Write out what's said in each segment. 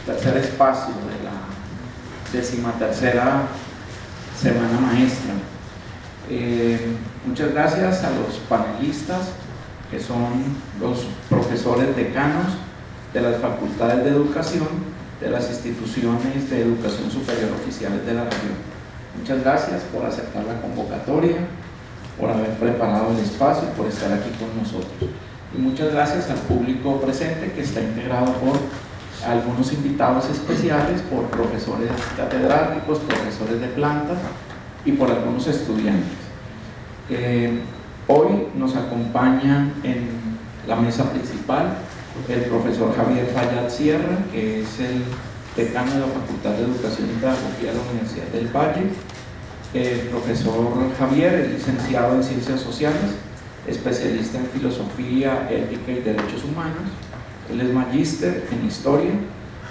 tercer espacio de la 13ª Semana Maestra. Muchas gracias a los panelistas, que son los profesores decanos de las facultades de educación de las instituciones de educación superior oficiales de la región. Muchas gracias por aceptar la convocatoria, por haber preparado el espacio y por estar aquí con nosotros. Y muchas gracias al público presente, que está integrado por algunos invitados especiales, por profesores catedráticos, profesores de planta y por algunos estudiantes. Hoy nos acompañan en la mesa principal el profesor Javier Fayad Sierra, que es el decano de la Facultad de Educación y Pedagogía de la Universidad del Valle. El profesor Javier es licenciado en Ciencias Sociales, especialista en Filosofía, Ética y Derechos Humanos. Él es magíster en Historia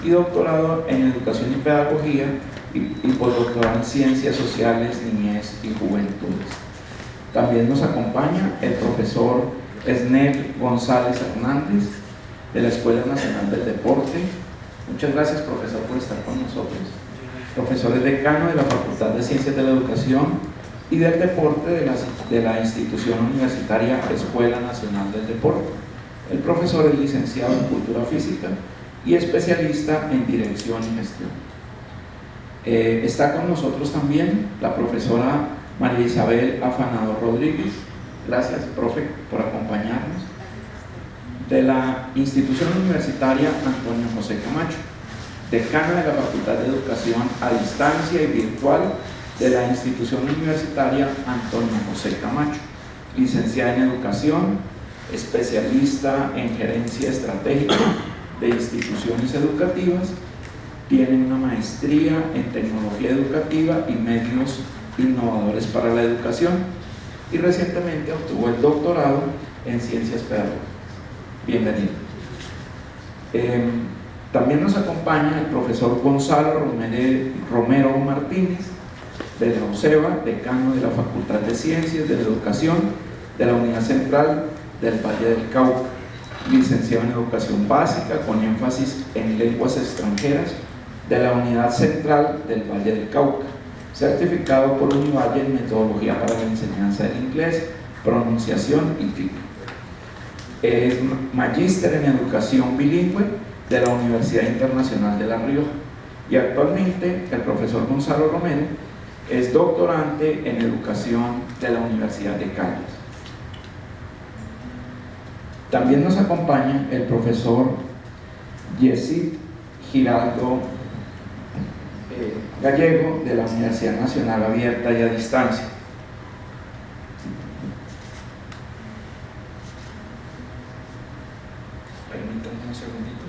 y doctorado en Educación y Pedagogía y postdoctorado en Ciencias Sociales, Niñez y Juventudes. También nos acompaña el profesor Esnel González Hernández, de la Escuela Nacional del Deporte. Muchas gracias, profesor, por estar con nosotros. Profesor es decano de la Facultad de Ciencias de la Educación y del Deporte de la institución universitaria Escuela Nacional del Deporte. El profesor es licenciado en Cultura Física y especialista en Dirección y Gestión. Está con nosotros también la profesora María Isabel Afanador Rodríguez. Gracias, profe, por acompañarnos. De la institución universitaria Antonio José Camacho, decana de la Facultad de Educación a Distancia y Virtual de la institución universitaria Antonio José Camacho, licenciada en Educación, especialista en Gerencia Estratégica de Instituciones Educativas, tiene una maestría en Tecnología Educativa y Medios Innovadores para la Educación y recientemente obtuvo el doctorado en Ciencias Pedagógicas. Bienvenido. También nos acompaña el profesor Gonzalo Romero Martínez, de la UCEBA, decano de la Facultad de Ciencias de la Educación de la Unidad Central del Valle del Cauca, licenciado en Educación Básica con énfasis en lenguas extranjeras de la Unidad Central del Valle del Cauca, certificado por Univalle en Metodología para la Enseñanza del Inglés, Pronunciación y FIC. Es magíster en Educación Bilingüe de la Universidad Internacional de La Rioja y actualmente el profesor Gonzalo Romero es doctorante en Educación de la Universidad de Caldas. También nos acompaña el profesor Yesid Giraldo Gallego, de la Universidad Nacional Abierta y a Distancia. Permítanme un segundito.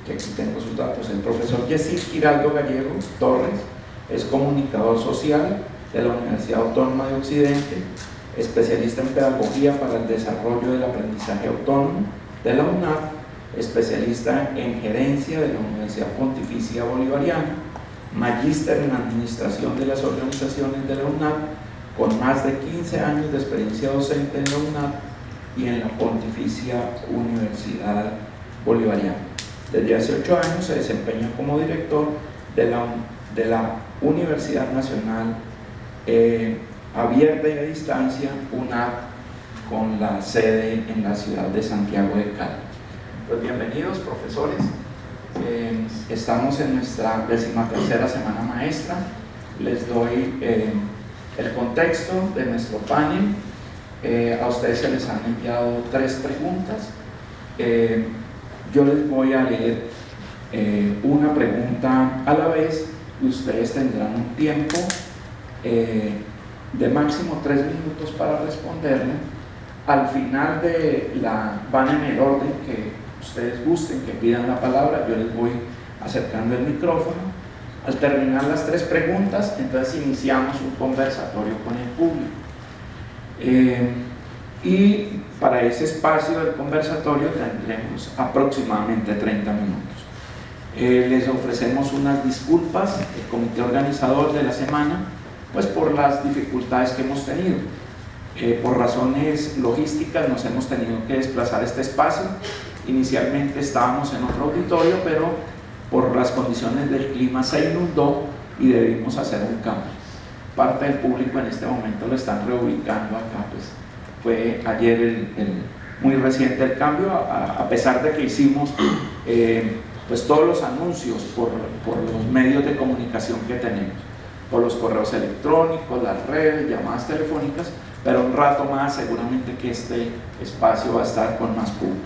Que aquí tengo sus datos. El profesor Yesid Giraldo Gallego Torres es comunicador social de la Universidad Autónoma de Occidente, especialista en Pedagogía para el Desarrollo del Aprendizaje Autónomo de la UNAP, especialista en Gerencia de la Universidad Pontificia Bolivariana, magíster en Administración de las Organizaciones de la UNAP, con más de 15 años de experiencia docente en la UNAP y en la Pontificia Universidad Bolivariana. Desde hace 8 años se desempeña como director de la Universidad Nacional Abierta y a Distancia, UNAP, con la sede en la ciudad de Santiago de Cali. Pues bienvenidos, profesores. Estamos en nuestra 13ª Semana Maestra. Les doy el contexto de nuestro panel. A ustedes se les han enviado 3 preguntas. Yo les voy a leer una pregunta a la vez y ustedes tendrán un tiempo de máximo 3 minutos para responderla. Al final van en el orden que ustedes gusten, que pidan la palabra. Yo les voy acercando el micrófono. Al terminar las 3 preguntas, entonces iniciamos un conversatorio con el público. Y para ese espacio del conversatorio tendremos aproximadamente 30 minutos. Les ofrecemos unas disculpas. El comité organizador de la semana pues por las dificultades que hemos tenido. Por razones logísticas nos hemos tenido que desplazar este espacio. Inicialmente estábamos en otro auditorio, pero por las condiciones del clima se inundó y debimos hacer un cambio. Parte del público en este momento lo están reubicando acá, pues fue ayer muy reciente el cambio, a pesar de que hicimos pues todos los anuncios por los medios de comunicación que tenemos, por los correos electrónicos, las redes, llamadas telefónicas, pero un rato más seguramente que este espacio va a estar con más público.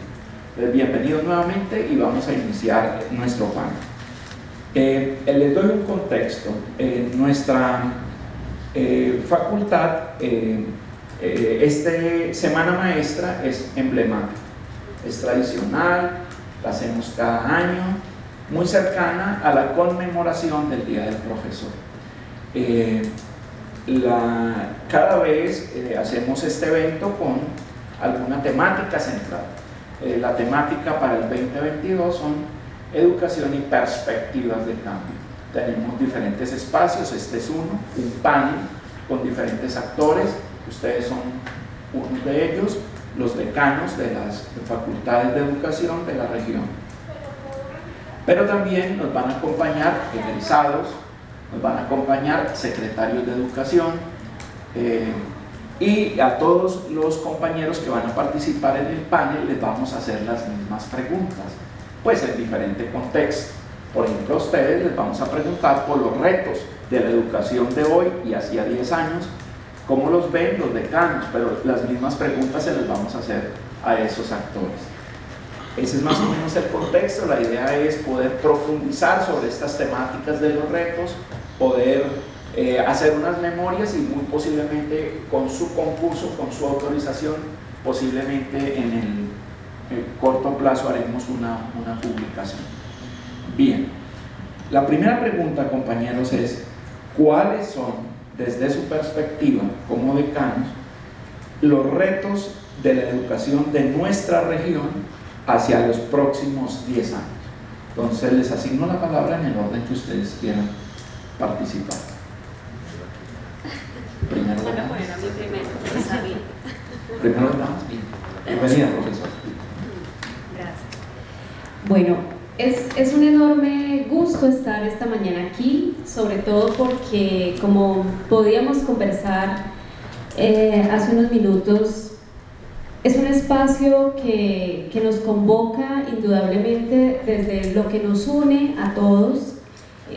Bienvenidos nuevamente y vamos a iniciar nuestro panel. Les doy un contexto. Nuestra facultad, esta Semana Maestra es emblemática, es tradicional, la hacemos cada año, muy cercana a la conmemoración del Día del Profesor. Cada vez hacemos este evento con alguna temática central. La temática para el 2022 son educación y perspectivas de cambio. Tenemos diferentes espacios, este es uno, un panel con diferentes actores, ustedes son uno de ellos, los decanos de las facultades de educación de la región. Pero también nos van a acompañar egresados, nos van a acompañar secretarios de educación y a todos los compañeros que van a participar en el panel les vamos a hacer las mismas preguntas, pues en diferente contexto. Por ejemplo, a ustedes les vamos a preguntar por los retos de la educación de hoy y hacía 10 años, cómo los ven los decanos, pero las mismas preguntas se les vamos a hacer a esos actores. Ese es más o menos el contexto. La idea es poder profundizar sobre estas temáticas de los retos, poder hacer unas memorias y muy posiblemente con su concurso, con su autorización, posiblemente en el corto plazo haremos una publicación. Bien, la primera pregunta, compañeros, es ¿cuáles son, desde su perspectiva como decanos, los retos de la educación de nuestra región hacia los próximos 10 años? Entonces les asigno la palabra en el orden que ustedes quieran participar. Primero Van a poner a mí primero, está bien. Primero damos, bien. Bienvenida, profesor. Gracias. Bueno, es un enorme gusto estar esta mañana aquí, sobre todo porque, como podíamos conversar hace unos minutos, es un espacio que nos convoca indudablemente desde lo que nos une a todos,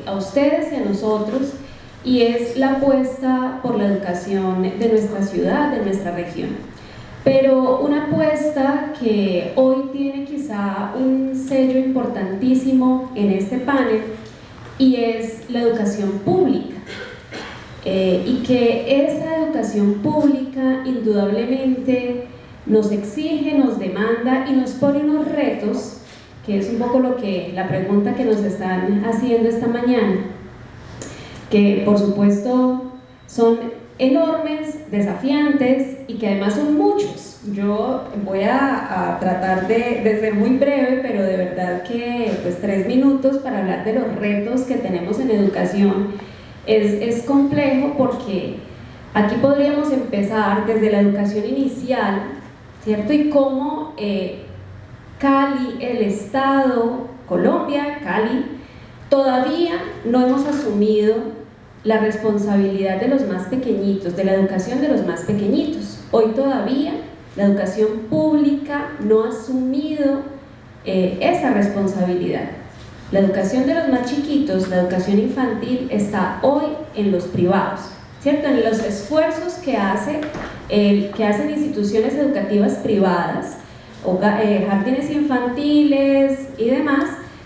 a ustedes y a nosotros, y es la apuesta por la educación de nuestra ciudad, de nuestra región. Pero una apuesta que hoy tiene quizá un sello importantísimo en este panel, y es la educación pública. Y que esa educación pública indudablemente nos exige, nos demanda y nos pone unos retos, que es un poco la pregunta que nos están haciendo esta mañana, que por supuesto son enormes, desafiantes y que además son muchos. Yo voy a tratar de ser muy breve, pero de verdad que pues 3 minutos para hablar de los retos que tenemos en educación es complejo, porque aquí podríamos empezar desde la educación inicial, ¿cierto? Y cómo Cali, el Estado, Colombia, Cali, todavía no hemos asumido la responsabilidad de los más pequeñitos, de la educación de los más pequeñitos. Hoy todavía la educación pública no ha asumido esa responsabilidad. La educación de los más chiquitos, la educación infantil, está hoy en los privados, ¿cierto? En los esfuerzos que hacen instituciones educativas privadas, jardines infantiles y demás,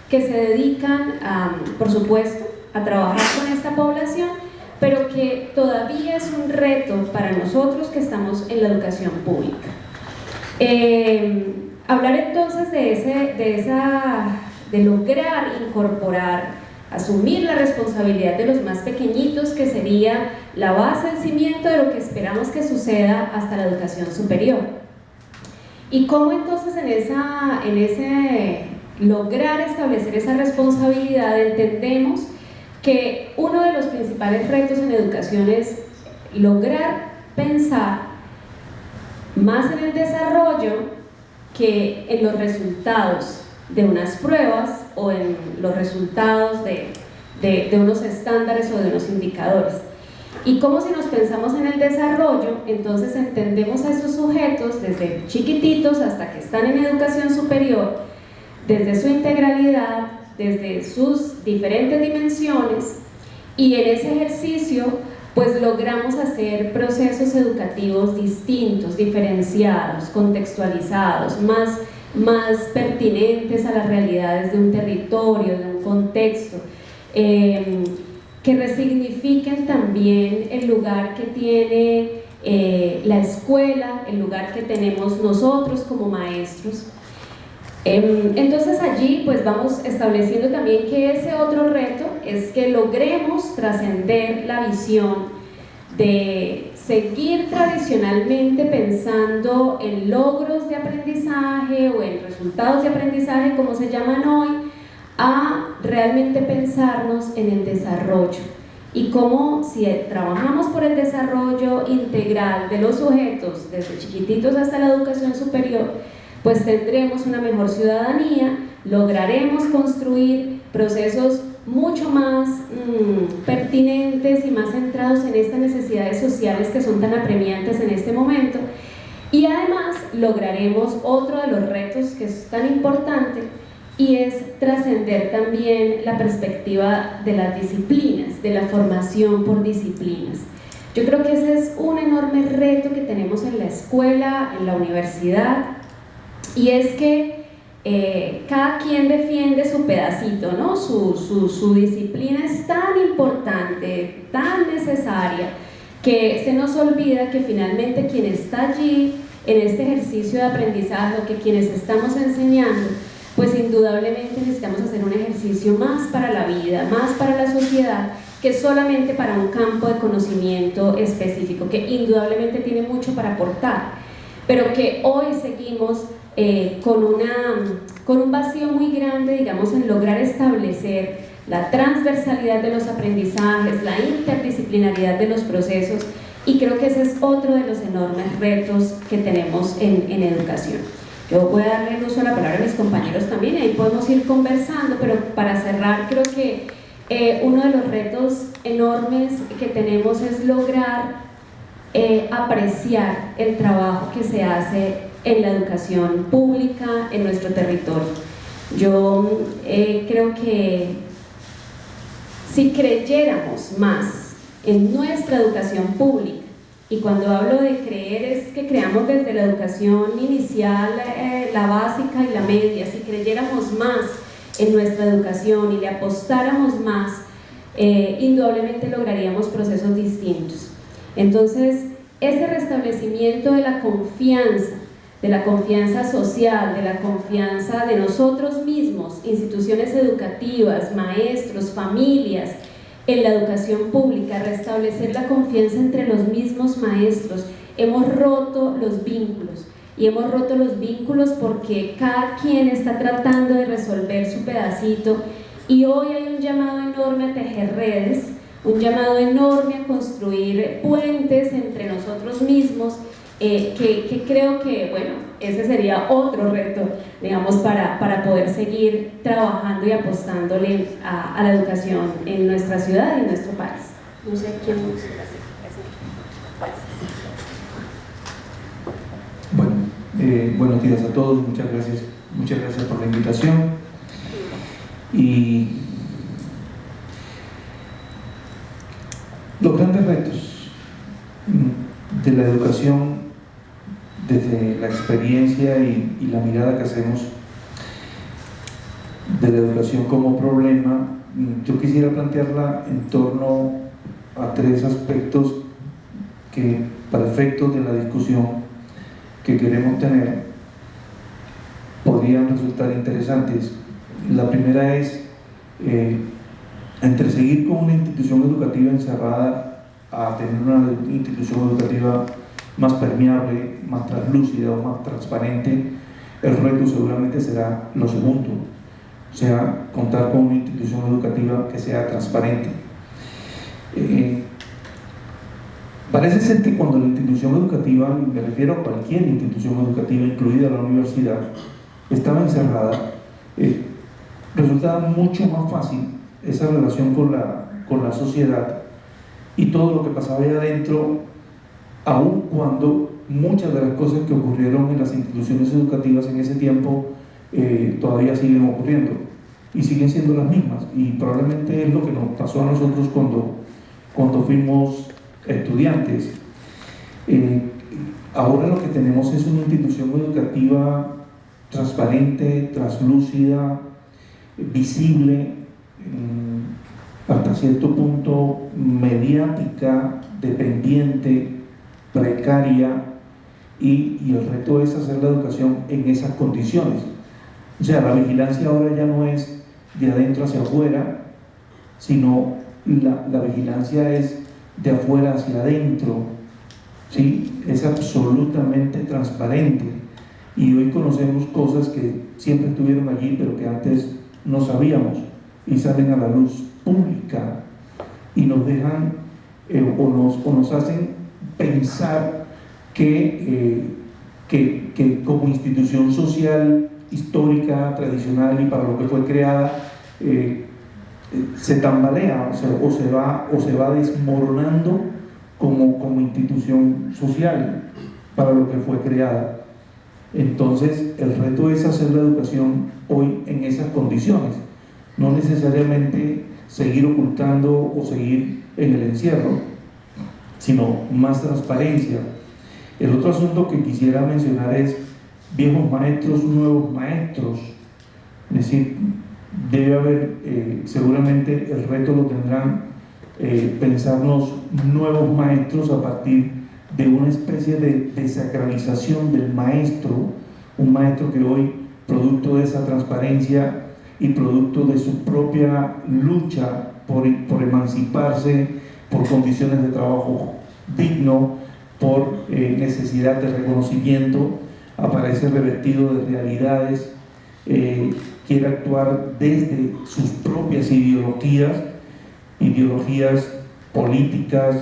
que se dedican, por supuesto, a trabajar con esta población, pero que todavía es un reto para nosotros que estamos en la educación pública. Hablar entonces de lograr incorporar, asumir la responsabilidad de los más pequeñitos, que sería la base, el cimiento de lo que esperamos que suceda hasta la educación superior. Y cómo entonces en ese lograr establecer esa responsabilidad entendemos que uno de los principales retos en educación es lograr pensar más en el desarrollo que en los resultados de unas pruebas o en los resultados de unos estándares o de unos indicadores. Y como si nos pensamos en el desarrollo, entonces entendemos a esos sujetos desde chiquititos hasta que están en educación superior, desde su integralidad, desde sus diferentes dimensiones, y en ese ejercicio pues logramos hacer procesos educativos distintos, diferenciados, contextualizados, más pertinentes a las realidades de un territorio, de un contexto, que resignifiquen también el lugar que tiene la escuela, el lugar que tenemos nosotros como maestros. Entonces allí pues vamos estableciendo también que ese otro reto es que logremos trascender la visión de seguir tradicionalmente pensando en logros de aprendizaje o en resultados de aprendizaje como se llaman hoy, a realmente pensarnos en el desarrollo y cómo si trabajamos por el desarrollo integral de los sujetos desde chiquititos hasta la educación superior, pues tendremos una mejor ciudadanía, lograremos construir procesos mucho más pertinentes y más centrados en estas necesidades sociales que son tan apremiantes en este momento, y además lograremos otro de los retos que es tan importante, y es trascender también la perspectiva de las disciplinas, de la formación por disciplinas. Yo creo que ese es un enorme reto que tenemos en la escuela, en la universidad, y es que cada quien defiende su pedacito, ¿no? Su disciplina es tan importante, tan necesaria, que se nos olvida que finalmente quien está allí en este ejercicio de aprendizaje, o que quienes estamos enseñando, pues indudablemente necesitamos hacer un ejercicio más para la vida, más para la sociedad, que solamente para un campo de conocimiento específico, que indudablemente tiene mucho para aportar, pero que hoy seguimos con un vacío muy grande, digamos, en lograr establecer la transversalidad de los aprendizajes, la interdisciplinaridad de los procesos, y creo que ese es otro de los enormes retos que tenemos en educación. Yo voy a darle el uso a la palabra a mis compañeros también, ahí podemos ir conversando, pero para cerrar creo que uno de los retos enormes que tenemos es lograr apreciar el trabajo que se hace en la educación pública en nuestro territorio. Yo creo que si creyéramos más en nuestra educación pública, y cuando hablo de creer es que creamos desde la educación inicial, la básica y la media, si creyéramos más en nuestra educación y le apostáramos más, indudablemente lograríamos procesos distintos. Entonces, ese restablecimiento de la confianza social, de la confianza de nosotros mismos, instituciones educativas, maestros, familias, en la educación pública, restablecer la confianza entre los mismos maestros. Hemos roto los vínculos, y hemos roto los vínculos porque cada quien está tratando de resolver su pedacito, y hoy hay un llamado enorme a tejer redes, un llamado enorme a construir puentes entre nosotros mismos, que creo que, bueno, ese sería otro reto, digamos, para poder seguir trabajando y apostándole a la educación en nuestra ciudad y en nuestro país. No sé quién nos quiere hacer. Bueno, buenos días a todos, muchas gracias por la invitación. Y los grandes retos de la educación desde la experiencia y la mirada que hacemos de la educación como problema, yo quisiera plantearla en torno a tres aspectos que, para efectos de la discusión que queremos tener, podrían resultar interesantes. La primera es entre seguir con una institución educativa encerrada a tener una institución educativa más permeable, más translúcida o más transparente. El reto seguramente será lo segundo, o sea, contar con una institución educativa que sea transparente. Parece ser que cuando la institución educativa, me refiero a cualquier institución educativa, incluida la universidad, estaba encerrada, resultaba mucho más fácil esa relación con la sociedad y todo lo que pasaba allá adentro, aun cuando muchas de las cosas que ocurrieron en las instituciones educativas en ese tiempo todavía siguen ocurriendo y siguen siendo las mismas, y probablemente es lo que nos pasó a nosotros cuando fuimos estudiantes. Ahora lo que tenemos es una institución educativa transparente, translúcida, visible, hasta cierto punto mediática, dependiente, precaria, y el reto es hacer la educación en esas condiciones. O sea, la vigilancia ahora ya no es de adentro hacia afuera, sino la vigilancia es de afuera hacia adentro, ¿sí? Es absolutamente transparente, y hoy conocemos cosas que siempre estuvieron allí pero que antes no sabíamos, y salen a la luz pública y nos dejan o nos hacen pensar que como institución social histórica, tradicional y para lo que fue creada, se tambalea, o se va desmoronando como institución social para lo que fue creada. Entonces el reto es hacer la educación hoy en esas condiciones, no necesariamente seguir ocultando o seguir en el encierro, sino más transparencia. El otro asunto que quisiera mencionar es viejos maestros, nuevos maestros. Es decir, debe haber, seguramente el reto lo tendrán, pensarnos nuevos maestros a partir de una especie de desacralización del maestro, un maestro que hoy, producto de esa transparencia y producto de su propia lucha por emanciparse, por condiciones de trabajo digno, por necesidad de reconocimiento, aparece revestido de realidades, quiere actuar desde sus propias ideologías políticas,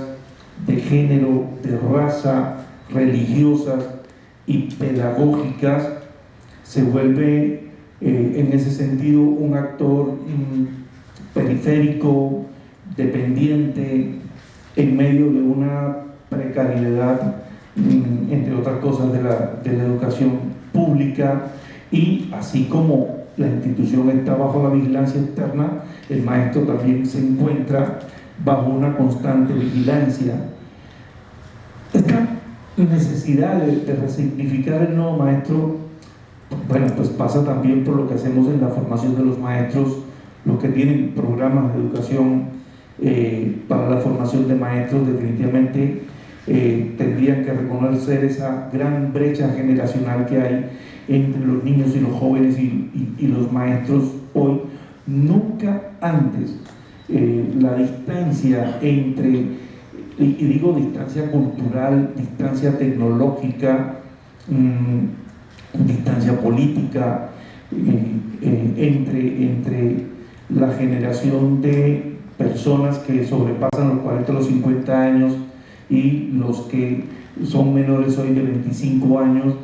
de género, de raza, religiosas y pedagógicas, se vuelve en ese sentido un actor periférico, dependiente, en medio de una precariedad, entre otras cosas, de la educación pública. Y así como la institución está bajo la vigilancia externa, el maestro también se encuentra bajo una constante vigilancia. Esta necesidad de resignificar el nuevo maestro, bueno, pues pasa también por lo que hacemos en la formación de los maestros, los que tienen programas de educación para la formación de maestros. Definitivamente tendrían que reconocer esa gran brecha generacional que hay entre los niños y los jóvenes y los maestros hoy. Nunca antes la distancia entre, y digo distancia cultural, distancia tecnológica, distancia política, entre la generación de personas que sobrepasan los 40 o los 50 años y los que son menores hoy de 25 años,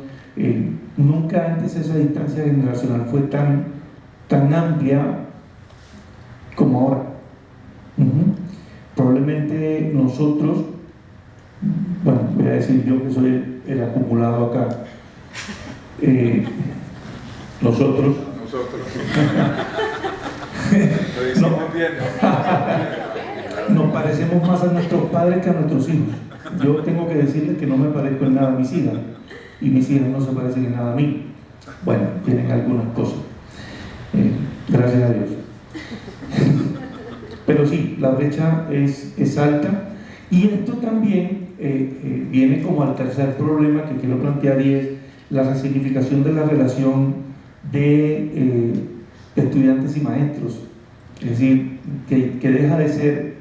nunca antes esa distancia generacional fue tan amplia como ahora. Probablemente nosotros, bueno, voy a decir yo que soy el acumulado acá, nosotros lo decimos bien, nos parecemos más a nuestros padres que a nuestros hijos. Yo tengo que decirles que no me parezco en nada a mis hijas, y mis hijas no se parecen en nada a mí. Bueno, tienen algunas cosas, gracias a Dios. Pero sí, la brecha es alta, y esto también viene como al tercer problema que quiero plantear, y es la resignificación de la relación de estudiantes y maestros. Es decir, que deja de ser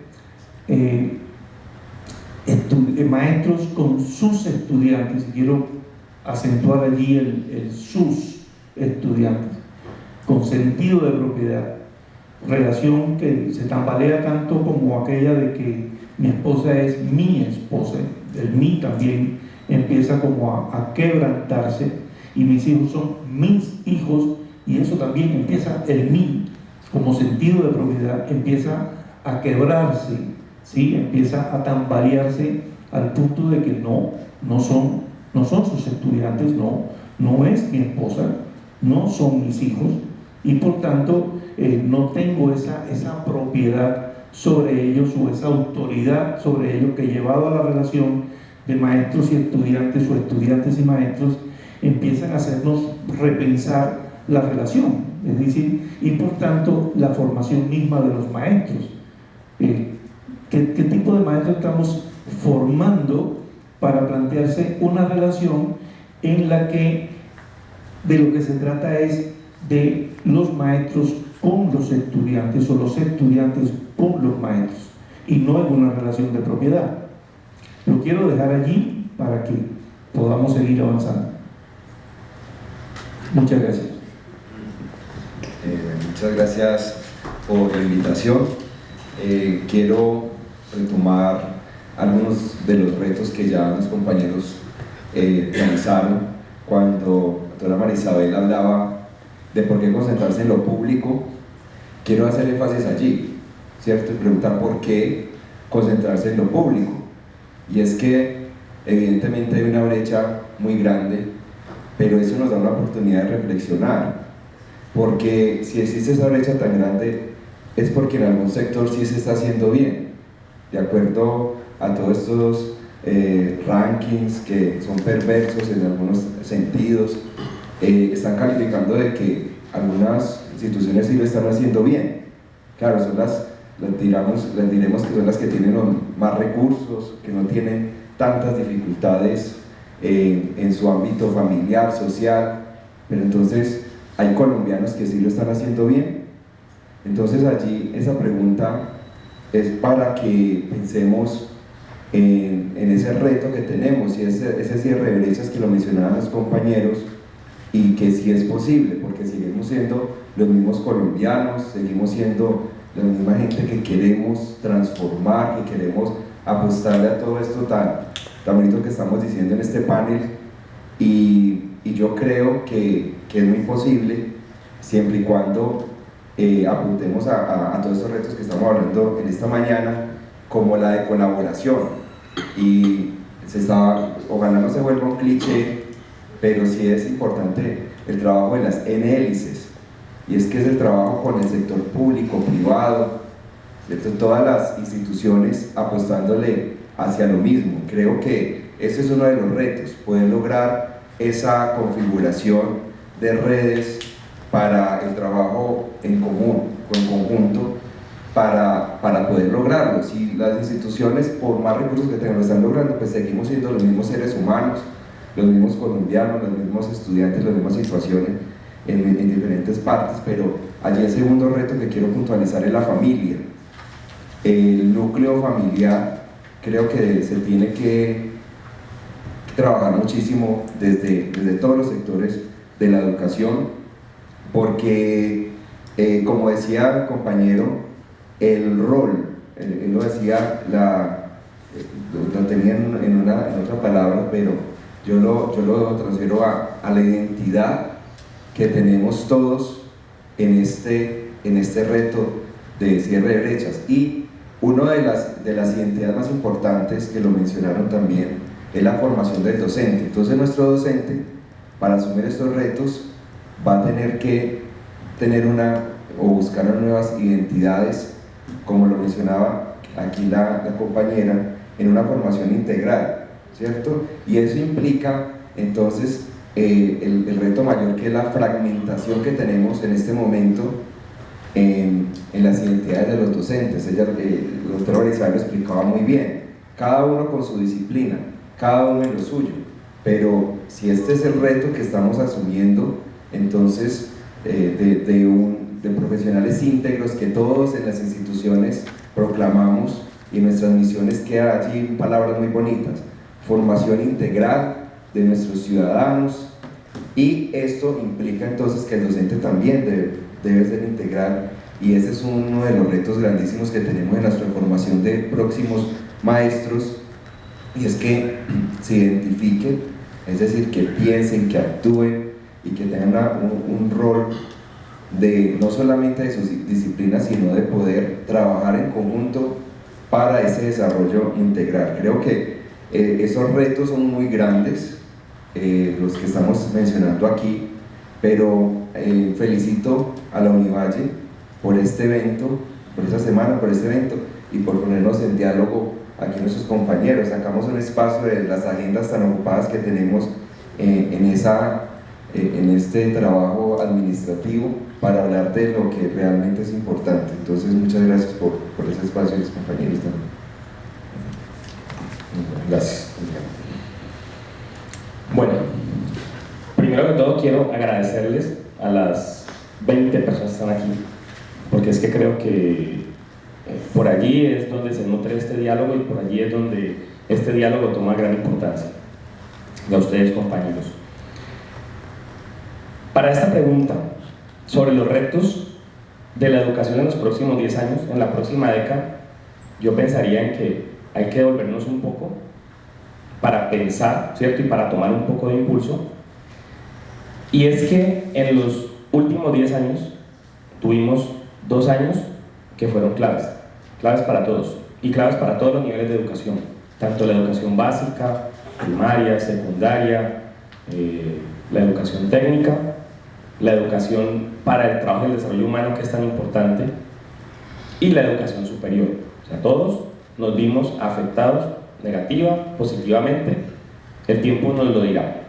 maestros con sus estudiantes, y quiero acentuar allí el sus estudiantes, con sentido de propiedad. Relación que se tambalea tanto como aquella de que mi esposa es mi esposa, el mí también empieza como a quebrantarse, y mis hijos son mis hijos, y eso también empieza, el mí como sentido de propiedad empieza a quebrarse, ¿sí? Empieza a tambalearse al punto de que no son sus estudiantes, no es mi esposa, no son mis hijos, y por tanto no tengo esa propiedad sobre ellos, o esa autoridad sobre ellos, que llevado a la relación de maestros y estudiantes, o estudiantes y maestros, empiezan a hacernos repensar la relación, es decir, y por tanto la formación misma de los maestros. ¿Qué tipo de maestros estamos formando para plantearse una relación en la que de lo que se trata es de los maestros con los estudiantes, o los estudiantes con los maestros, y no en una relación de propiedad? Lo quiero dejar allí para que podamos seguir avanzando. Muchas gracias. Muchas gracias por la invitación. Quiero retomar algunos de los retos que ya mis compañeros realizaron cuando la doctora María Isabel hablaba de por qué concentrarse en lo público. Quiero hacer énfasis allí, ¿cierto? Y preguntar por qué concentrarse en lo público. Y es que evidentemente hay una brecha muy grande, pero eso nos da una oportunidad de reflexionar, porque si existe esa brecha tan grande es porque en algún sector sí se está haciendo bien, de acuerdo a todos estos rankings que son perversos en algunos sentidos. Están calificando de que algunas instituciones sí lo están haciendo bien. Claro, son las diremos que son las que tienen más recursos, que no tienen tantas dificultades en su ámbito familiar, social, pero entonces hay colombianos que sí lo están haciendo bien. Entonces allí esa pregunta es para que pensemos en ese reto que tenemos, y ese cierre de brechas que lo mencionaban los compañeros, y que sí es posible, porque seguimos siendo los mismos colombianos, seguimos siendo la misma gente que queremos transformar, que queremos apostarle a todo esto tan bonito que estamos diciendo en este panel, y yo creo que es muy posible, siempre y cuando apuntemos a todos estos retos que estamos hablando en esta mañana, como la de colaboración. Y ojalá no se vuelva un cliché, pero sí es importante el trabajo de las N hélices, y es que es el trabajo con el sector público, privado, ¿cierto? Todas las instituciones apostándole hacia lo mismo. Creo que ese es uno de los retos, poder lograr esa configuración de redes para el trabajo en común, o en conjunto, para poder lograrlo. Si las instituciones, por más recursos que tengan, lo están logrando, pues seguimos siendo los mismos seres humanos, los mismos colombianos, los mismos estudiantes, las mismas situaciones en diferentes partes. Pero allí el segundo reto que quiero puntualizar es la familia. El núcleo familiar, creo que se tiene que trabajar muchísimo desde todos los sectores de la educación, porque como decía el compañero, el rol, él lo decía, lo tenía en otra palabra, pero yo lo transfiero a la identidad que tenemos todos en este reto de cierre de brechas. Y una de las identidades más importantes, que lo mencionaron también, es la formación del docente. Entonces nuestro docente, para asumir estos retos, va a tener que buscar nuevas identidades, como lo mencionaba aquí la compañera, en una formación integral, ¿cierto? Y eso implica entonces el reto mayor, que es la fragmentación que tenemos en este momento en las identidades de los docentes. El doctor Orizaba lo explicaba muy bien, cada uno con su disciplina, cada uno en lo suyo, pero si este es el reto que estamos asumiendo, entonces de profesionales íntegros que todos en las instituciones proclamamos, y nuestras misiones quedan allí palabras muy bonitas: formación integral de nuestros ciudadanos Y esto implica entonces que el docente también debe ser integral, y ese es uno de los retos grandísimos que tenemos en nuestra formación de próximos maestros, y es que se identifiquen, es decir, que piensen, que actúen y que tengan un rol no solamente de sus disciplinas, sino de poder trabajar en conjunto para ese desarrollo integral. Creo que esos retos son muy grandes, los que estamos mencionando aquí, pero felicito a la Univalle por este evento, por esta semana, por este evento, y por ponernos en diálogo aquí nuestros compañeros. Sacamos un espacio de las agendas tan ocupadas que tenemos en este trabajo administrativo para hablar de lo que realmente es importante. Entonces, muchas gracias por ese espacio y los compañeros también. Gracias. Bueno, primero que todo quiero agradecerles a las 20 personas que están aquí, porque es que creo que por allí es donde se nutre este diálogo, y por allí es donde este diálogo toma gran importancia. Y a ustedes, compañeros. Para esta pregunta sobre los retos de la educación en los próximos 10 años, en la próxima década, yo pensaría en que hay que devolvernos un poco para pensar, ¿cierto? Y para tomar un poco de impulso. Y es que en los últimos 10 años tuvimos 2 años que fueron claves para todos, y claves para todos los niveles de educación, tanto la educación básica, primaria, secundaria, la educación técnica, la educación para el trabajo y el desarrollo humano, que es tan importante, y la educación superior. O sea, todos nos vimos afectados negativa, positivamente. El tiempo nos lo dirá.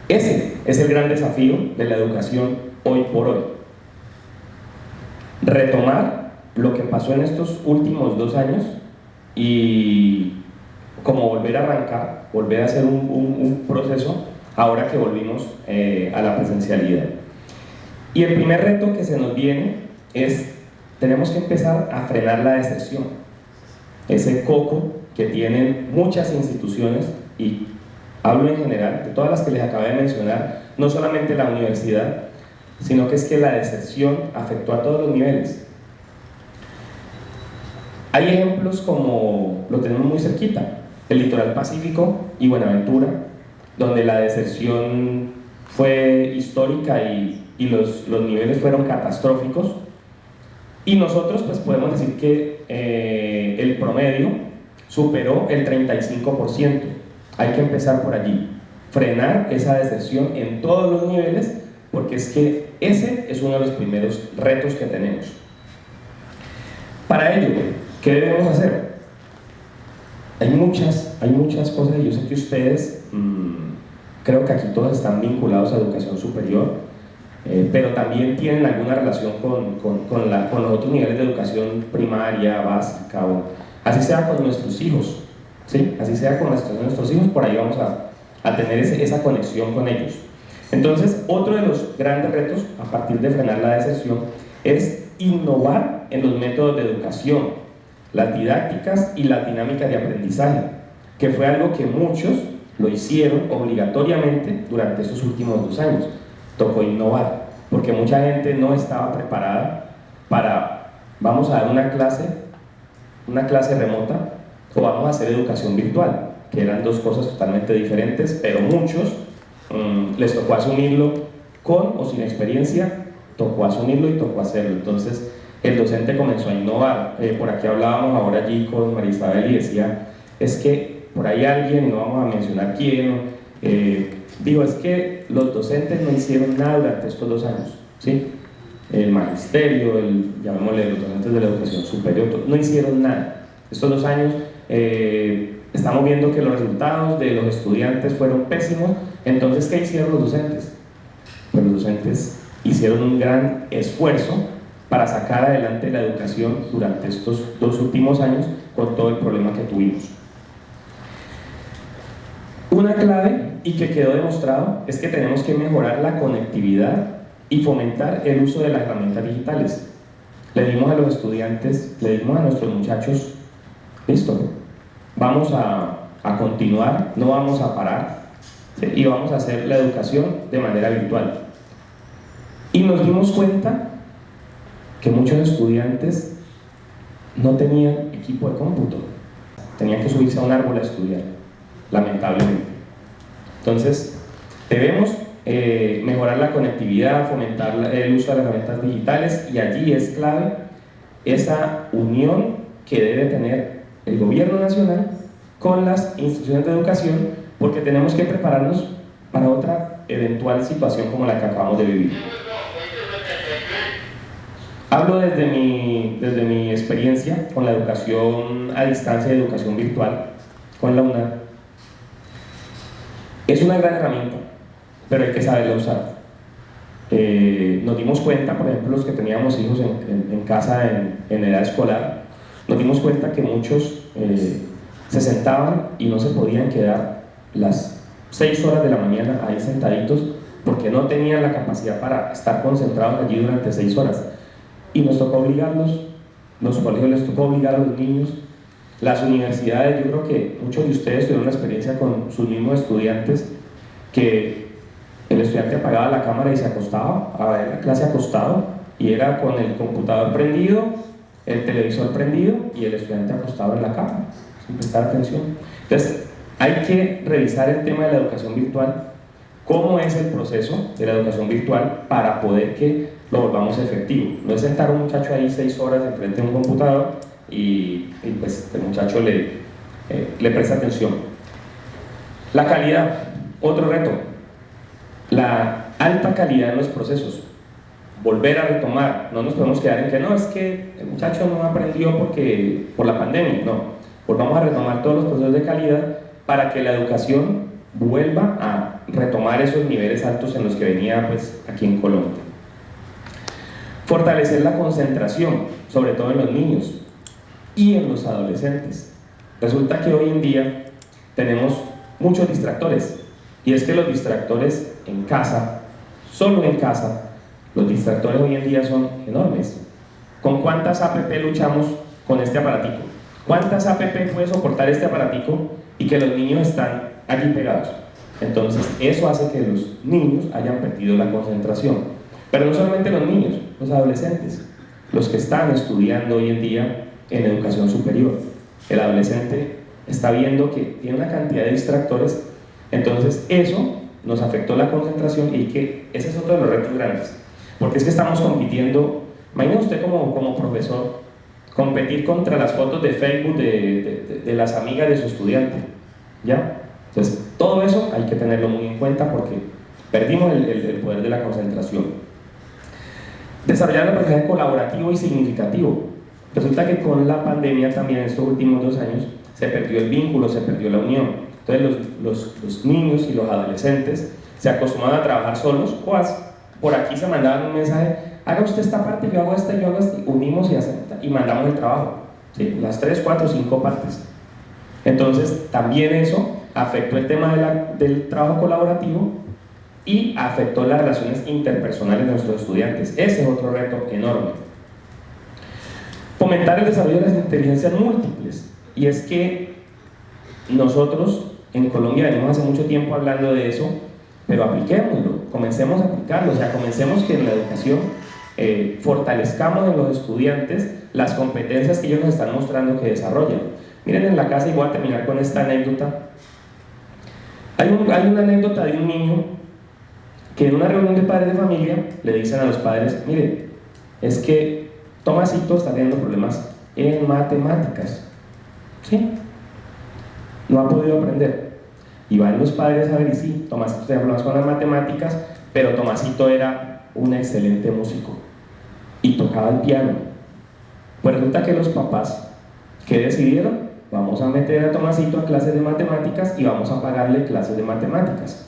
Ese es el gran desafío de la educación hoy por hoy. Retomar lo que pasó en estos últimos 2 años y como volver a arrancar, volver a hacer un proceso ahora que volvimos a la presencialidad. Y el primer reto que se nos viene es: tenemos que empezar a frenar la deserción, ese coco que tienen muchas instituciones, y hablo en general de todas las que les acabé de mencionar, no solamente la universidad, sino que es que la deserción afectó a todos los niveles. Hay ejemplos como lo tenemos muy cerquita, el Litoral Pacífico y Buenaventura, donde la deserción fue histórica y los niveles fueron catastróficos, y nosotros pues podemos decir que el promedio superó el 35%. Hay que empezar por allí, frenar esa deserción en todos los niveles, porque es que ese es uno de los primeros retos que tenemos. Para ello, ¿qué debemos hacer? Hay muchas cosas, y yo sé que ustedes, creo que aquí todos están vinculados a educación superior, pero también tienen alguna relación con los otros niveles de educación primaria, básica, o así sea con nuestros hijos, ¿sí? Así sea con nuestros hijos, por ahí vamos a tener esa conexión con ellos. Entonces, otro de los grandes retos, a partir de frenar la deserción, es innovar en los métodos de educación, las didácticas y las dinámicas de aprendizaje, que fue algo que muchos lo hicieron obligatoriamente durante estos últimos 2 años. Tocó innovar, porque mucha gente no estaba preparada para: vamos a dar una clase remota, o vamos a hacer educación virtual, que eran 2 cosas totalmente diferentes, pero muchos les tocó asumirlo con o sin experiencia, tocó asumirlo y tocó hacerlo. Entonces el docente comenzó a innovar. Por aquí hablábamos ahora allí con María Isabel y decía, es que por ahí alguien, y no vamos a mencionar quién, digo, es que los docentes no hicieron nada durante estos 2 años, ¿sí? El magisterio, llamémosle los docentes de la educación superior, no hicieron nada. Estos 2 años estamos viendo que los resultados de los estudiantes fueron pésimos. Entonces, ¿qué hicieron los docentes? Pues los docentes hicieron un gran esfuerzo para sacar adelante la educación durante estos 2 últimos años, con todo el problema que tuvimos. Una clave, y que quedó demostrado, es que tenemos que mejorar la conectividad y fomentar el uso de las herramientas digitales. Le dimos a los estudiantes, le dimos a nuestros muchachos: listo, vamos a continuar, no vamos a parar, ¿sí? Y vamos a hacer la educación de manera virtual. Y nos dimos cuenta que muchos estudiantes no tenían equipo de cómputo, tenían que subirse a un árbol a estudiar, lamentablemente. Entonces, debemos mejorar la conectividad, fomentar el uso de las herramientas digitales, y allí es clave esa unión que debe tener el gobierno nacional con las instituciones de educación, porque tenemos que prepararnos para otra eventual situación como la que acabamos de vivir. Hablo desde mi experiencia con la educación a distancia y educación virtual con la UNAD. Es una gran herramienta, pero hay que saberla usar. Nos dimos cuenta, por ejemplo, los que teníamos hijos en casa en edad escolar, nos dimos cuenta que muchos se sentaban y no se podían quedar las 6 horas de la mañana ahí sentaditos porque no tenían la capacidad para estar concentrados allí durante 6 horas. Y nos tocó obligarlos, los colegios les tocó obligar a los niños, las universidades, yo creo que muchos de ustedes tuvieron una experiencia con sus mismos estudiantes, que el estudiante apagaba la cámara y se acostaba a ver la clase acostado, y era con el computador prendido, el televisor prendido y el estudiante acostado en la cama, sin prestar atención. Entonces, hay que revisar el tema de la educación virtual, cómo es el proceso de la educación virtual para poder que lo volvamos efectivo. No es sentar a un muchacho ahí 6 horas enfrente de un computador y pues el muchacho le presta atención. La calidad, otro reto. La alta calidad en los procesos. Volver a retomar, no nos podemos quedar en que no, es que el muchacho no aprendió por la pandemia, no. Volvamos a retomar todos los procesos de calidad para que la educación vuelva a retomar esos niveles altos en los que venía pues aquí en Colombia. Fortalecer la concentración, sobre todo en los niños y en los adolescentes. Resulta que hoy en día tenemos muchos distractores, y es que los distractores en casa, solo en casa, los distractores hoy en día son enormes. ¿Con cuántas app luchamos con este aparatico? ¿Cuántas app puede soportar este aparatico y que los niños están allí pegados? Entonces eso hace que los niños hayan perdido la concentración. Pero no solamente los niños, los adolescentes, los que están estudiando hoy en día en educación superior. El adolescente está viendo que tiene una cantidad de distractores, entonces eso nos afectó la concentración, y que ese es otro de los retos grandes, porque es que estamos compitiendo. Imagina usted como profesor competir contra las fotos de Facebook de las amigas de su estudiante, ¿ya? Entonces todo eso hay que tenerlo muy en cuenta porque perdimos el poder de la concentración. Desarrollar el aprendizaje colaborativo y significativo. Resulta que con la pandemia también en estos últimos 2 años se perdió el vínculo, se perdió la unión. Entonces los niños y los adolescentes se acostumbraban a trabajar solos, o por aquí se mandaban un mensaje: haga usted esta parte, yo hago esta, yo hago esta, unimos y mandamos el trabajo, ¿sí? Las 3, 4, 5 partes. Entonces también eso afectó el tema del trabajo colaborativo y afectó las relaciones interpersonales de nuestros estudiantes. Ese es otro reto enorme. Fomentar el desarrollo de las inteligencias múltiples, y es que nosotros en Colombia venimos hace mucho tiempo hablando de eso, pero apliquémoslo, comencemos a aplicarlo, o sea, comencemos que en la educación fortalezcamos en los estudiantes las competencias que ellos nos están mostrando que desarrollan. Miren en la casa, y voy a terminar con esta anécdota. Hay una anécdota de un niño que en una reunión de padres de familia le dicen a los padres: mire, es que Tomasito está teniendo problemas en matemáticas, ¿sí? No ha podido aprender. Y van los padres a ver, y sí, Tomasito tenía problemas con las matemáticas, pero Tomasito era un excelente músico y tocaba el piano. Pues resulta que los papás, ¿qué decidieron? Vamos a meter a Tomasito a clases de matemáticas y vamos a pagarle clases de matemáticas.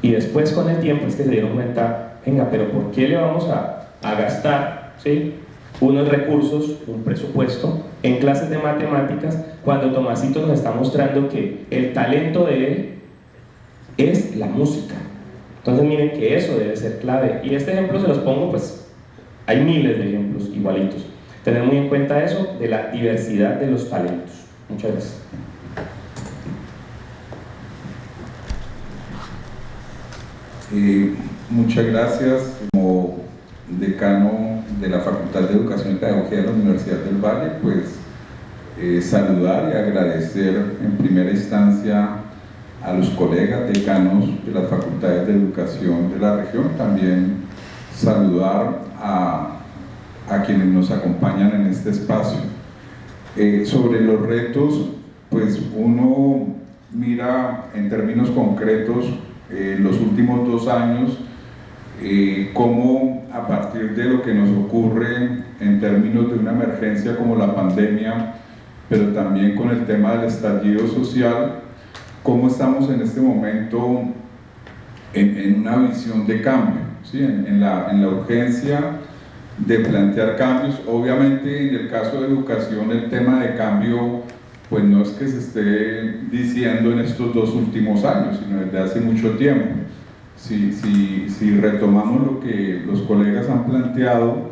Y después, con el tiempo, es que se dieron cuenta: venga, pero ¿por qué le vamos a gastar, ¿sí?, unos recursos, un presupuesto en clases de matemáticas, cuando Tomasito nos está mostrando que el talento de él es la música? Entonces miren que eso debe ser clave, y este ejemplo se los pongo, pues hay miles de ejemplos igualitos. Tener muy en cuenta eso de la diversidad de los talentos. Muchas gracias. Muchas gracias. Como decano de la Facultad de Educación y Pedagogía de la Universidad del Valle, pues saludar y agradecer en primera instancia a los colegas decanos de las facultades de educación de la región, también saludar a quienes nos acompañan en este espacio. Sobre los retos, pues uno mira en términos concretos los últimos 2 años, cómo a partir de lo que nos ocurre en términos de una emergencia como la pandemia, pero también con el tema del estallido social, cómo estamos en este momento en una visión de cambio, ¿sí? en la urgencia de plantear cambios. Obviamente en el caso de educación el tema de cambio pues no es que se esté diciendo en estos 2 últimos años, sino desde hace mucho tiempo. Si retomamos lo que los colegas han planteado,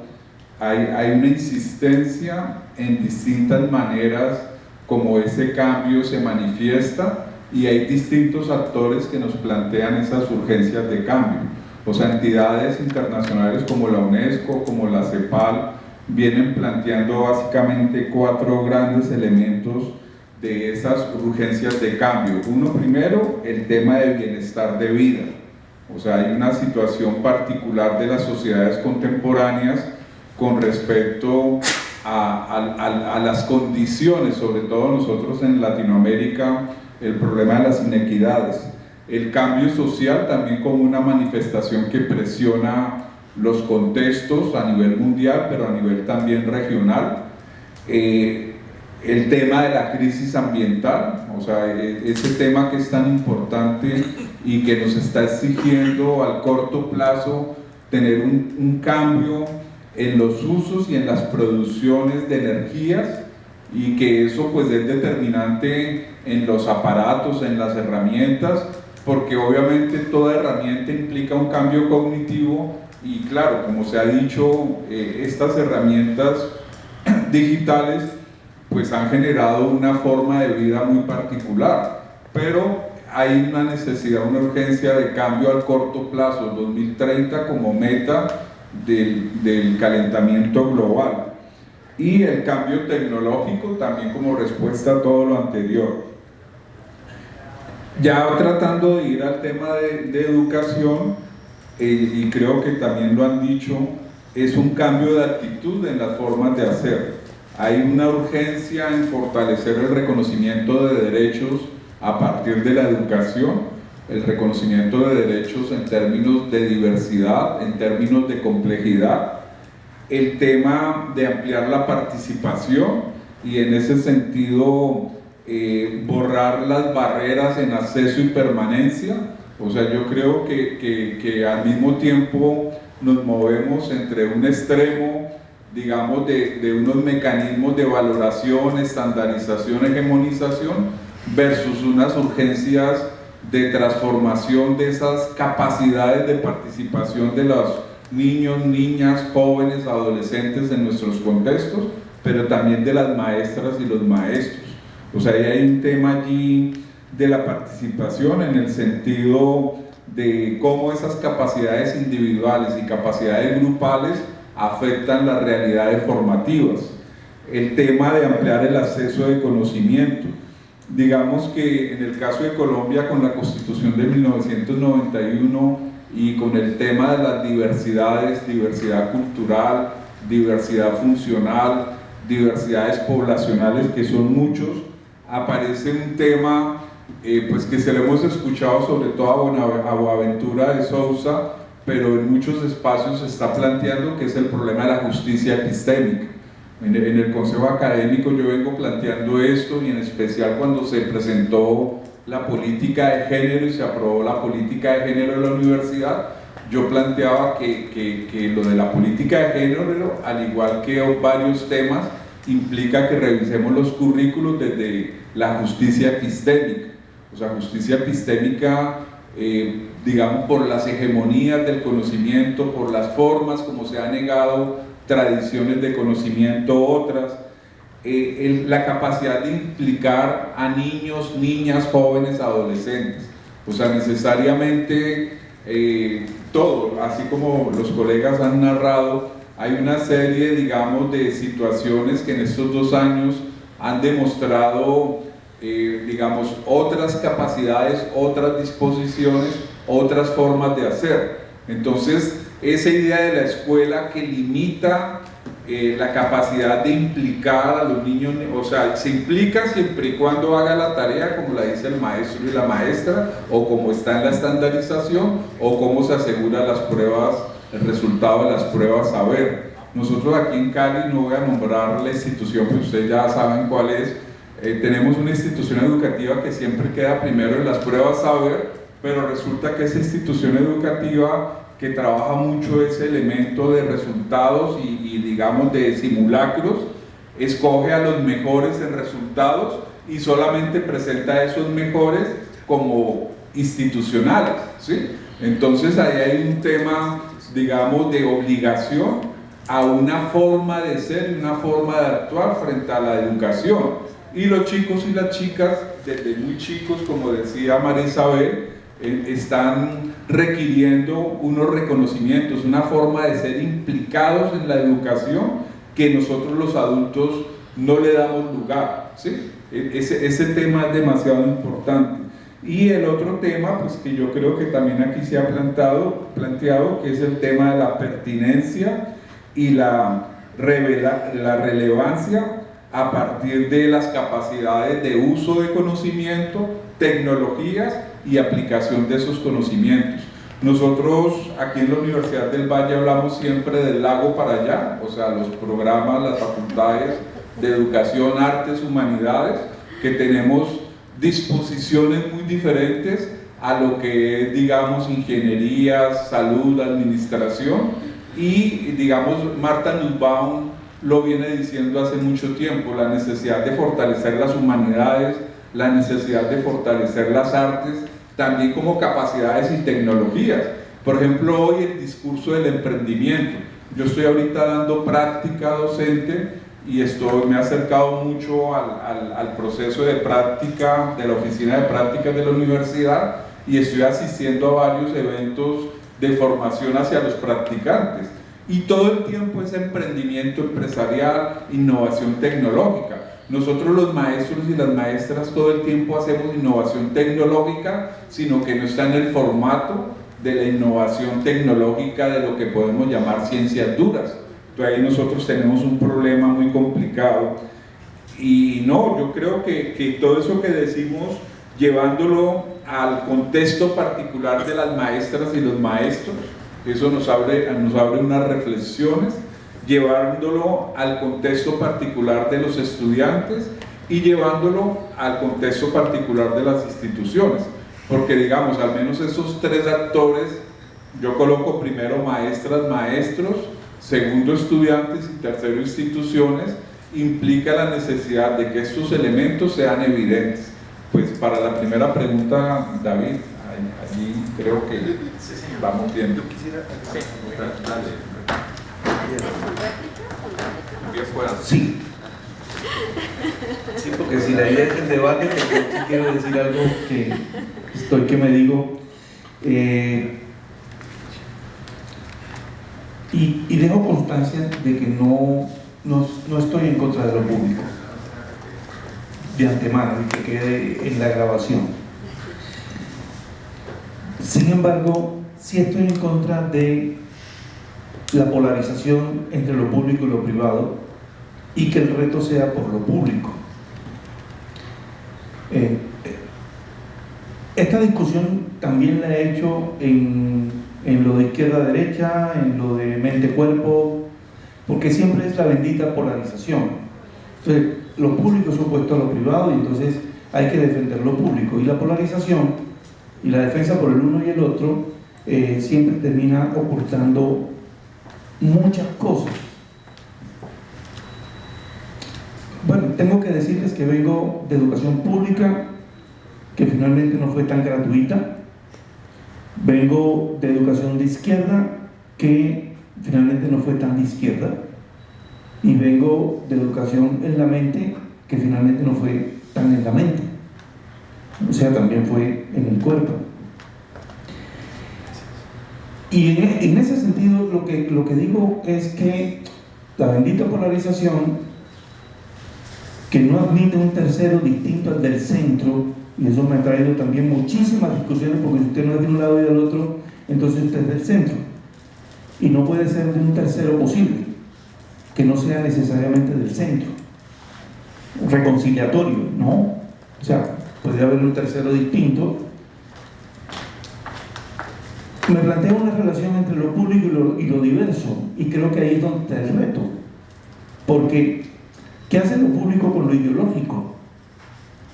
hay una insistencia en distintas maneras como ese cambio se manifiesta, y hay distintos actores que nos plantean esas urgencias de cambio. O sea, entidades internacionales como la UNESCO, como la CEPAL, vienen planteando básicamente 4 grandes elementos de esas urgencias de cambio. Uno, primero, el tema del bienestar de vida. O sea, hay una situación particular de las sociedades contemporáneas con respecto a las condiciones, sobre todo nosotros en Latinoamérica, el problema de las inequidades. El cambio social también como una manifestación que presiona los contextos a nivel mundial, pero a nivel también regional. El tema de la crisis ambiental, o sea, ese tema que es tan importante y que nos está exigiendo al corto plazo tener un cambio en los usos y en las producciones de energías, y que eso pues es determinante en los aparatos, en las herramientas, porque obviamente toda herramienta implica un cambio cognitivo, y claro, como se ha dicho, estas herramientas digitales pues han generado una forma de vida muy particular, pero hay una necesidad, una urgencia de cambio al corto plazo, 2030 como meta del calentamiento global, y el cambio tecnológico también como respuesta a todo lo anterior. Ya tratando de ir al tema de educación, y creo que también lo han dicho, es un cambio de actitud en las formas de hacer. Hay una urgencia en fortalecer el reconocimiento de derechos a partir de la educación, el reconocimiento de derechos en términos de diversidad, en términos de complejidad, el tema de ampliar la participación, y en ese sentido borrar las barreras en acceso y permanencia. O sea, yo creo que al mismo tiempo nos movemos entre un extremo, digamos, de unos mecanismos de valoración, estandarización, hegemonización, versus unas urgencias de transformación de esas capacidades de participación de los niños, niñas, jóvenes, adolescentes en nuestros contextos, pero también de las maestras y los maestros. O sea, ahí hay un tema allí de la participación en el sentido de cómo esas capacidades individuales y capacidades grupales afectan las realidades formativas. El tema de ampliar el acceso de conocimiento. Digamos que en el caso de Colombia, con la Constitución de 1991 y con el tema de las diversidades, diversidad cultural, diversidad funcional, diversidades poblacionales, que son muchos, aparece un tema pues que se lo hemos escuchado sobre todo a Boaventura de Sousa, pero en muchos espacios se está planteando, que es el problema de la justicia epistémica. En el Consejo Académico yo vengo planteando esto, y en especial cuando se presentó la política de género y se aprobó la política de género en la universidad, yo planteaba que lo de la política de género, al igual que varios temas, implica que revisemos los currículos desde la justicia epistémica. O sea, justicia epistémica, digamos, por las hegemonías del conocimiento, por las formas como se han negado tradiciones de conocimiento otras, la capacidad de implicar a niños, niñas, jóvenes, adolescentes. O sea, necesariamente todo, así como los colegas han narrado, hay una serie, digamos, de situaciones que en estos 2 años han demostrado, digamos, otras capacidades, otras disposiciones, otras formas de hacer. Entonces, esa idea de la escuela que limita la capacidad de implicar a los niños, o sea, se implica siempre y cuando haga la tarea como la dice el maestro y la maestra, o como está en la estandarización, o cómo se asegura las pruebas, el resultado de las pruebas saber. Nosotros aquí en Cali, no voy a nombrar la institución, pero ustedes ya saben cuál es, tenemos una institución educativa que siempre queda primero en las pruebas saber, pero resulta que esa institución educativa que trabaja mucho ese elemento de resultados y digamos de simulacros, escoge a los mejores en resultados y solamente presenta a esos mejores como institucionales, ¿sí? Entonces ahí hay un tema, digamos, de obligación a una forma de ser y una forma de actuar frente a la educación. Y los chicos y las chicas, desde muy chicos, como decía María Isabel, están requiriendo unos reconocimientos, una forma de ser implicados en la educación que nosotros los adultos no le damos lugar, ¿sí? Ese tema es demasiado importante. Y el otro tema, pues que yo creo que también aquí se ha planteado, que es el tema de la pertinencia y la relevancia a partir de las capacidades de uso de conocimiento, tecnologías y aplicación de esos conocimientos. Nosotros aquí en la Universidad del Valle hablamos siempre del lago para allá, o sea, los programas, las facultades de educación, artes, humanidades, que tenemos disposiciones muy diferentes a lo que es, digamos, ingeniería, salud, administración, y, digamos, Martha Nussbaum lo viene diciendo hace mucho tiempo, la necesidad de fortalecer las humanidades, la necesidad de fortalecer las artes, también como capacidades y tecnologías. Por ejemplo, hoy el discurso del emprendimiento. Yo estoy ahorita dando práctica docente y me he acercado mucho al proceso de práctica de la oficina de prácticas de la universidad y estoy asistiendo a varios eventos de formación hacia los practicantes. Y todo el tiempo es emprendimiento empresarial, innovación tecnológica. Nosotros los maestros y las maestras todo el tiempo hacemos innovación tecnológica, sino que no está en el formato de la innovación tecnológica de lo que podemos llamar ciencias duras. Entonces ahí nosotros tenemos un problema muy complicado. Y no, yo creo que todo eso que decimos, llevándolo al contexto particular de las maestras y los maestros, eso nos abre unas reflexiones, llevándolo al contexto particular de los estudiantes y llevándolo al contexto particular de las instituciones, porque digamos, al menos esos 3 actores, yo coloco primero maestras, maestros, segundo estudiantes y tercero instituciones, implica la necesidad de que estos elementos sean evidentes. Pues para la primera pregunta, David, allí creo que vamos bien. Yo quisiera... Sí. Sí, porque si la idea es el debate, pues yo sí quiero decir algo que me digo. Y dejo constancia de que no estoy en contra de lo público, de antemano, y que quede en la grabación. Sin embargo, sí estoy en contra de la polarización entre lo público y lo privado, y que el reto sea por lo público. Esta discusión también la he hecho en lo de izquierda-derecha, en lo de mente-cuerpo, porque siempre es la bendita polarización. Entonces, lo público es opuesto a lo privado y entonces hay que defender lo público. Y la polarización y la defensa por el uno y el otro siempre termina ocultando muchas cosas. Bueno, tengo que decirles que vengo de educación pública, que finalmente no fue tan gratuita. Vengo de educación de izquierda, que finalmente no fue tan de izquierda. Y vengo de educación en la mente, que finalmente no fue tan en la mente. O sea, también fue en el cuerpo. Y en ese sentido lo que digo es que la bendita polarización, que no admite un tercero distinto al del centro, y eso me ha traído también muchísimas discusiones, porque si usted no es de un lado y del otro, entonces usted es del centro, y no puede ser de un tercero posible, que no sea necesariamente del centro, reconciliatorio, ¿no? O sea, puede haber un tercero distinto. Me planteo una relación entre lo público y lo diverso, y creo que ahí es donde está el reto, porque ¿qué hace lo público con lo ideológico?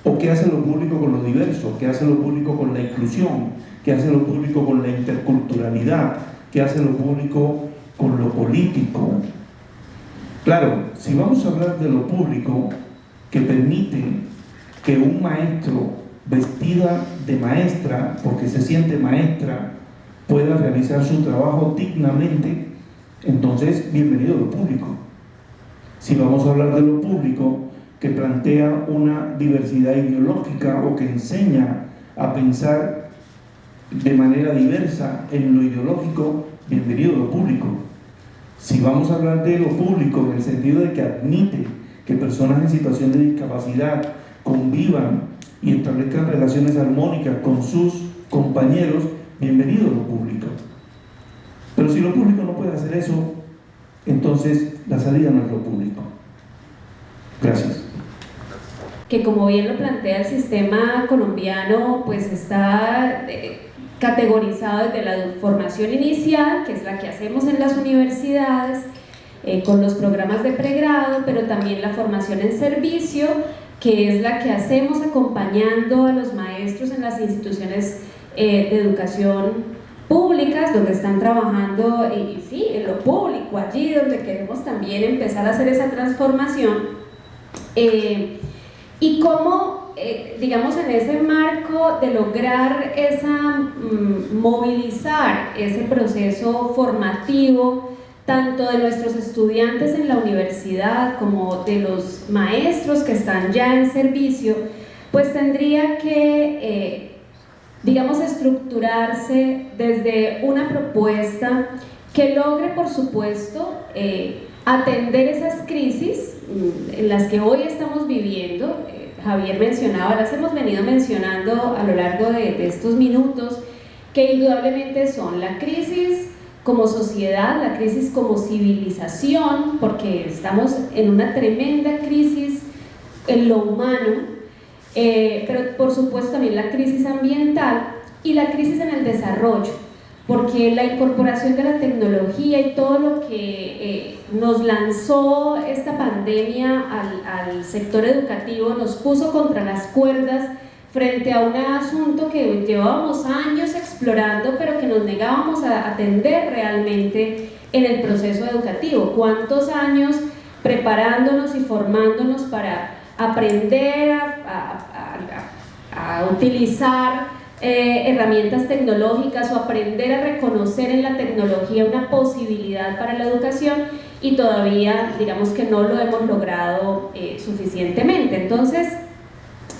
¿O qué hace lo público con lo diverso? ¿Qué hace lo público con la inclusión? ¿Qué hace lo público con la interculturalidad? ¿Qué hace lo público con lo político? Claro, si vamos a hablar de lo público que permite que un maestro vestida de maestra, porque se siente maestra, pueda realizar su trabajo dignamente, entonces bienvenido a lo público. Si vamos a hablar de lo público que plantea una diversidad ideológica o que enseña a pensar de manera diversa en lo ideológico, bienvenido a lo público. Si vamos a hablar de lo público en el sentido de que admite que personas en situación de discapacidad convivan y establezcan relaciones armónicas con sus compañeros, bienvenido a lo público. Pero si lo público no puede hacer eso, entonces la salida no es lo público. Gracias. Que como bien lo plantea el sistema colombiano, pues está categorizado desde la formación inicial, que es la que hacemos en las universidades, con los programas de pregrado, pero también la formación en servicio, que es la que hacemos acompañando a los maestros en las instituciones de educación públicas, donde están trabajando, y sí, en lo público, allí donde queremos también empezar a hacer esa transformación. Y cómo, digamos, en ese marco de lograr movilizar ese proceso formativo, tanto de nuestros estudiantes en la universidad como de los maestros que están ya en servicio, pues tendría que, digamos, estructurarse desde una propuesta que logre, por supuesto, atender esas crisis en las que hoy estamos viviendo. Javier mencionaba, las hemos venido mencionando a lo largo de estos minutos, que indudablemente son la crisis como sociedad, la crisis como civilización, porque estamos en una tremenda crisis en lo humano, pero por supuesto también la crisis ambiental y la crisis en el desarrollo, porque la incorporación de la tecnología y todo lo que nos lanzó esta pandemia al sector educativo nos puso contra las cuerdas frente a un asunto que llevábamos años explorando, pero que nos negábamos a atender realmente en el proceso educativo. ¿Cuántos años preparándonos y formándonos para aprender a utilizar herramientas tecnológicas o aprender a reconocer en la tecnología una posibilidad para la educación, y todavía digamos que no lo hemos logrado suficientemente? Entonces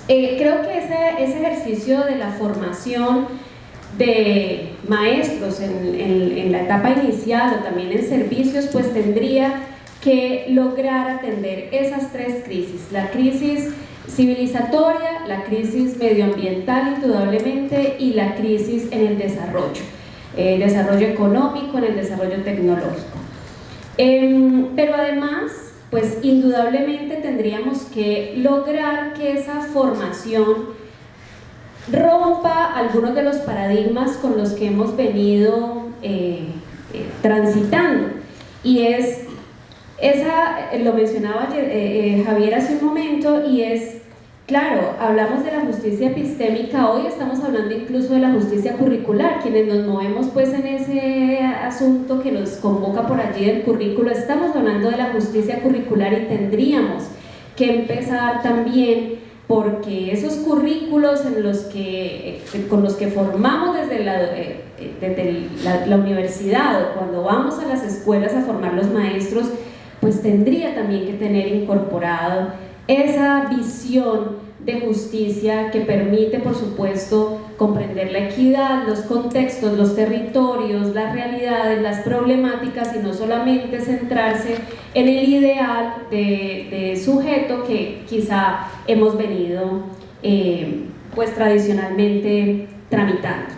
creo que ese ejercicio de la formación de maestros en la etapa inicial o también en servicios, pues tendría que lograr atender esas tres crisis: la crisis civilizatoria, la crisis medioambiental indudablemente, y la crisis en el desarrollo económico, en el desarrollo tecnológico. Pero además, pues indudablemente tendríamos que lograr que esa formación rompa algunos de los paradigmas con los que hemos venido transitando, y es lo mencionaba Javier hace un momento, y es, claro, hablamos de la justicia epistémica, hoy estamos hablando incluso de la justicia curricular. Quienes nos movemos pues en ese asunto que nos convoca por allí del currículo, estamos hablando de la justicia curricular, y tendríamos que empezar también porque esos currículos con los que formamos desde la universidad, o cuando vamos a las escuelas a formar los maestros, pues tendría también que tener incorporado esa visión de justicia que permite, por supuesto, comprender la equidad, los contextos, los territorios, las realidades, las problemáticas, y no solamente centrarse en el ideal de sujeto que quizá hemos venido pues tradicionalmente tramitando.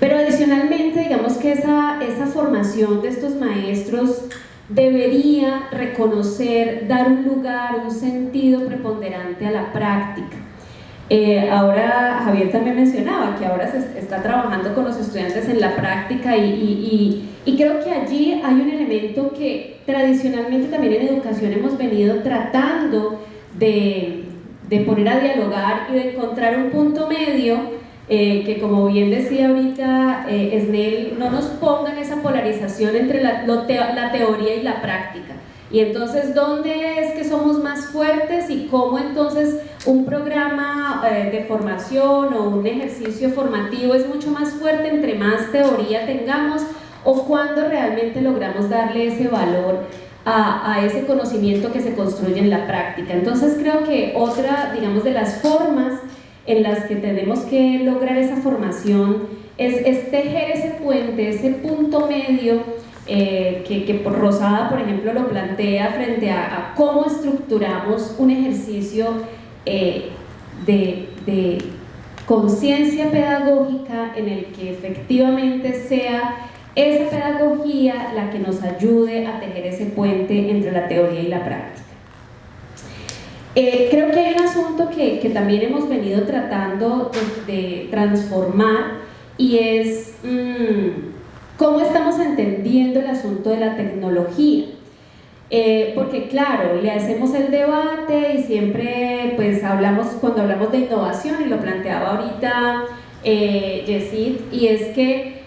Pero adicionalmente, digamos que esa formación de estos maestros debería reconocer, dar un lugar, un sentido preponderante a la práctica. Ahora Javier también mencionaba que ahora se está trabajando con los estudiantes en la práctica y creo que allí hay un elemento que tradicionalmente también en educación hemos venido tratando de poner a dialogar y de encontrar un punto medio que, como bien decía ahorita Esnel, no nos ponga en esa polarización entre la teoría y la práctica. Y entonces, ¿dónde es que somos más fuertes y cómo entonces un programa de formación o un ejercicio formativo es mucho más fuerte entre más teoría tengamos, o cuando realmente logramos darle ese valor a ese conocimiento que se construye en la práctica? Entonces creo que otra, digamos, de las formas en las que tenemos que lograr esa formación es tejer ese puente, ese punto medio que por Rosada, por ejemplo, lo plantea frente a cómo estructuramos un ejercicio de conciencia pedagógica en el que efectivamente sea esa pedagogía la que nos ayude a tejer ese puente entre la teoría y la práctica. Creo que hay un asunto que también hemos venido tratando de transformar, y es cómo estamos entendiendo el asunto de la tecnología. Porque claro, le hacemos el debate y siempre pues hablamos, cuando hablamos de innovación, y lo planteaba ahorita Yesid, y es que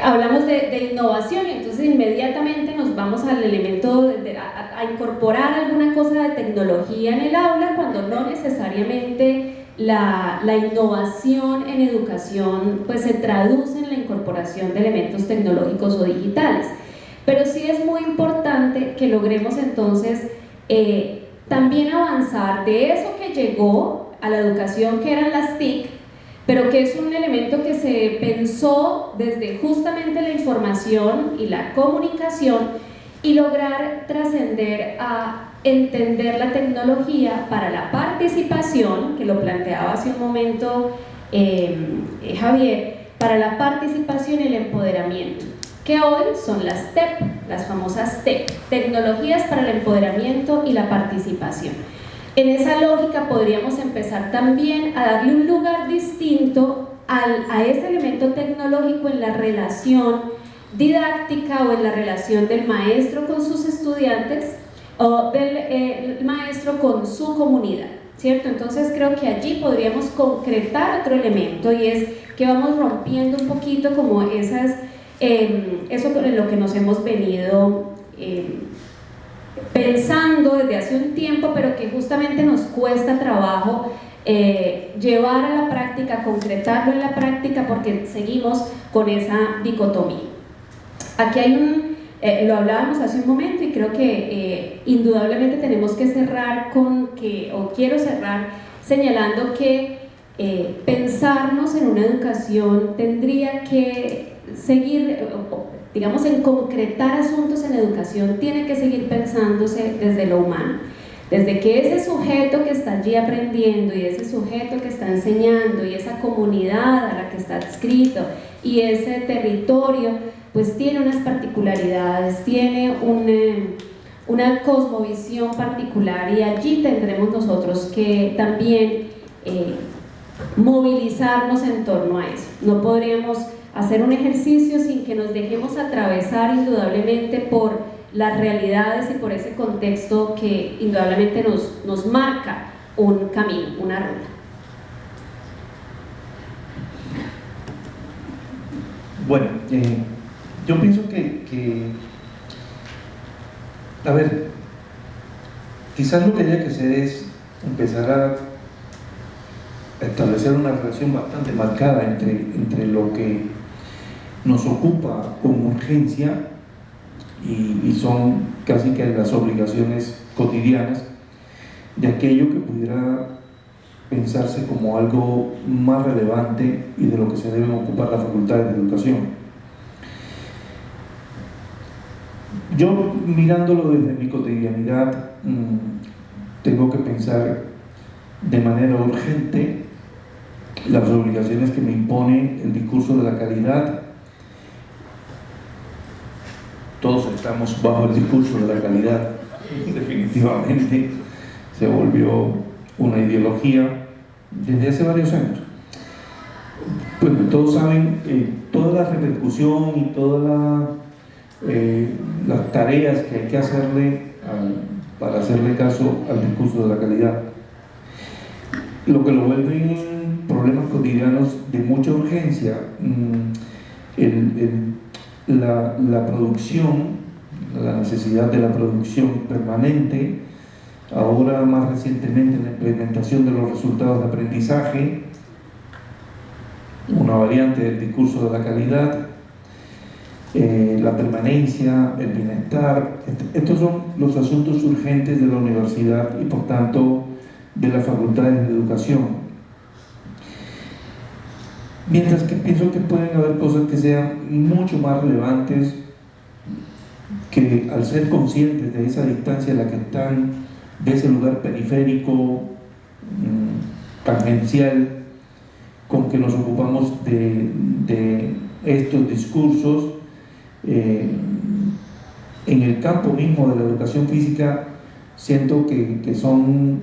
hablamos de innovación y entonces inmediatamente nos vamos al elemento a incorporar alguna cosa de tecnología en el aula, cuando no necesariamente la innovación en educación pues se traduce en la incorporación de elementos tecnológicos o digitales. Pero sí es muy importante que logremos entonces también avanzar de eso que llegó a la educación, que eran las TIC, pero que es un elemento que se pensó desde justamente la información y la comunicación, y lograr trascender a entender la tecnología para la participación, que lo planteaba hace un momento Javier, para la participación y el empoderamiento, que hoy son las TEP, las famosas TEP, tecnologías para el empoderamiento y la participación. En esa lógica podríamos empezar también a darle un lugar distinto a ese elemento tecnológico en la relación didáctica o en la relación del maestro con sus estudiantes o del maestro con su comunidad, ¿cierto? Entonces creo que allí podríamos concretar otro elemento, y es que vamos rompiendo un poquito como eso en lo que nos hemos venido pensando desde hace un tiempo, pero que justamente nos cuesta trabajo llevar a la práctica, concretarlo en la práctica, porque seguimos con esa dicotomía. Aquí hay lo hablábamos hace un momento, y creo que indudablemente tenemos que cerrar quiero cerrar señalando que pensarnos en una educación tendría que seguir, digamos, en concretar asuntos en educación, tiene que seguir pensándose desde lo humano, desde que ese sujeto que está allí aprendiendo, y ese sujeto que está enseñando, y esa comunidad a la que está adscrito, y ese territorio, pues tiene unas particularidades, tiene una cosmovisión particular, y allí tendremos nosotros que también movilizarnos en torno a eso. No podríamos hacer un ejercicio sin que nos dejemos atravesar indudablemente por las realidades y por ese contexto que indudablemente nos marca un camino, una ruta. Bueno, yo pienso que a ver, quizás lo que haya que hacer es empezar a establecer una relación bastante marcada entre lo que nos ocupa con urgencia y son casi que las obligaciones cotidianas, de aquello que pudiera pensarse como algo más relevante y de lo que se deben ocupar las facultades de educación. Yo, mirándolo desde mi cotidianidad, tengo que pensar de manera urgente las obligaciones que me impone el discurso de la calidad. Todos estamos bajo el discurso de la calidad, definitivamente se volvió una ideología desde hace varios años. Pues todos saben toda la repercusión y todas las tareas que hay que hacerle para hacerle caso al discurso de la calidad, lo que lo vuelven problemas cotidianos de mucha urgencia. La producción, la necesidad de la producción permanente, ahora más recientemente la implementación de los resultados de aprendizaje, una variante del discurso de la calidad, la permanencia, el bienestar. Estos son los asuntos urgentes de la universidad y por tanto de las facultades de educación. Mientras que pienso que pueden haber cosas que sean mucho más relevantes, que al ser conscientes de esa distancia en la que están, de ese lugar periférico, tangencial, con que nos ocupamos de estos discursos, en el campo mismo de la educación física, siento que son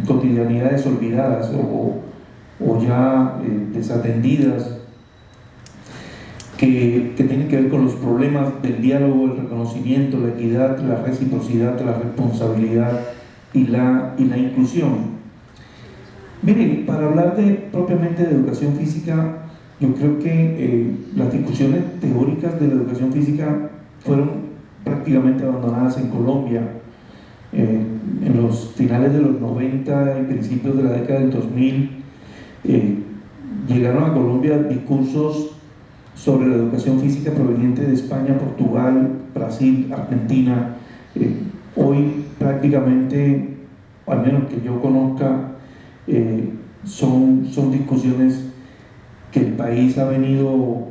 cotidianidades olvidadas o ya desatendidas, que tienen que ver con los problemas del diálogo, el reconocimiento, la equidad, la reciprocidad, la responsabilidad y la inclusión. Miren, para hablar propiamente de educación física, yo creo que las discusiones teóricas de la educación física fueron prácticamente abandonadas en Colombia. En los finales de los 90 y principios de la década del 2000, llegaron a Colombia discursos sobre la educación física proveniente de España, Portugal, Brasil, Argentina. Hoy prácticamente, al menos que yo conozca, son discusiones que el país ha venido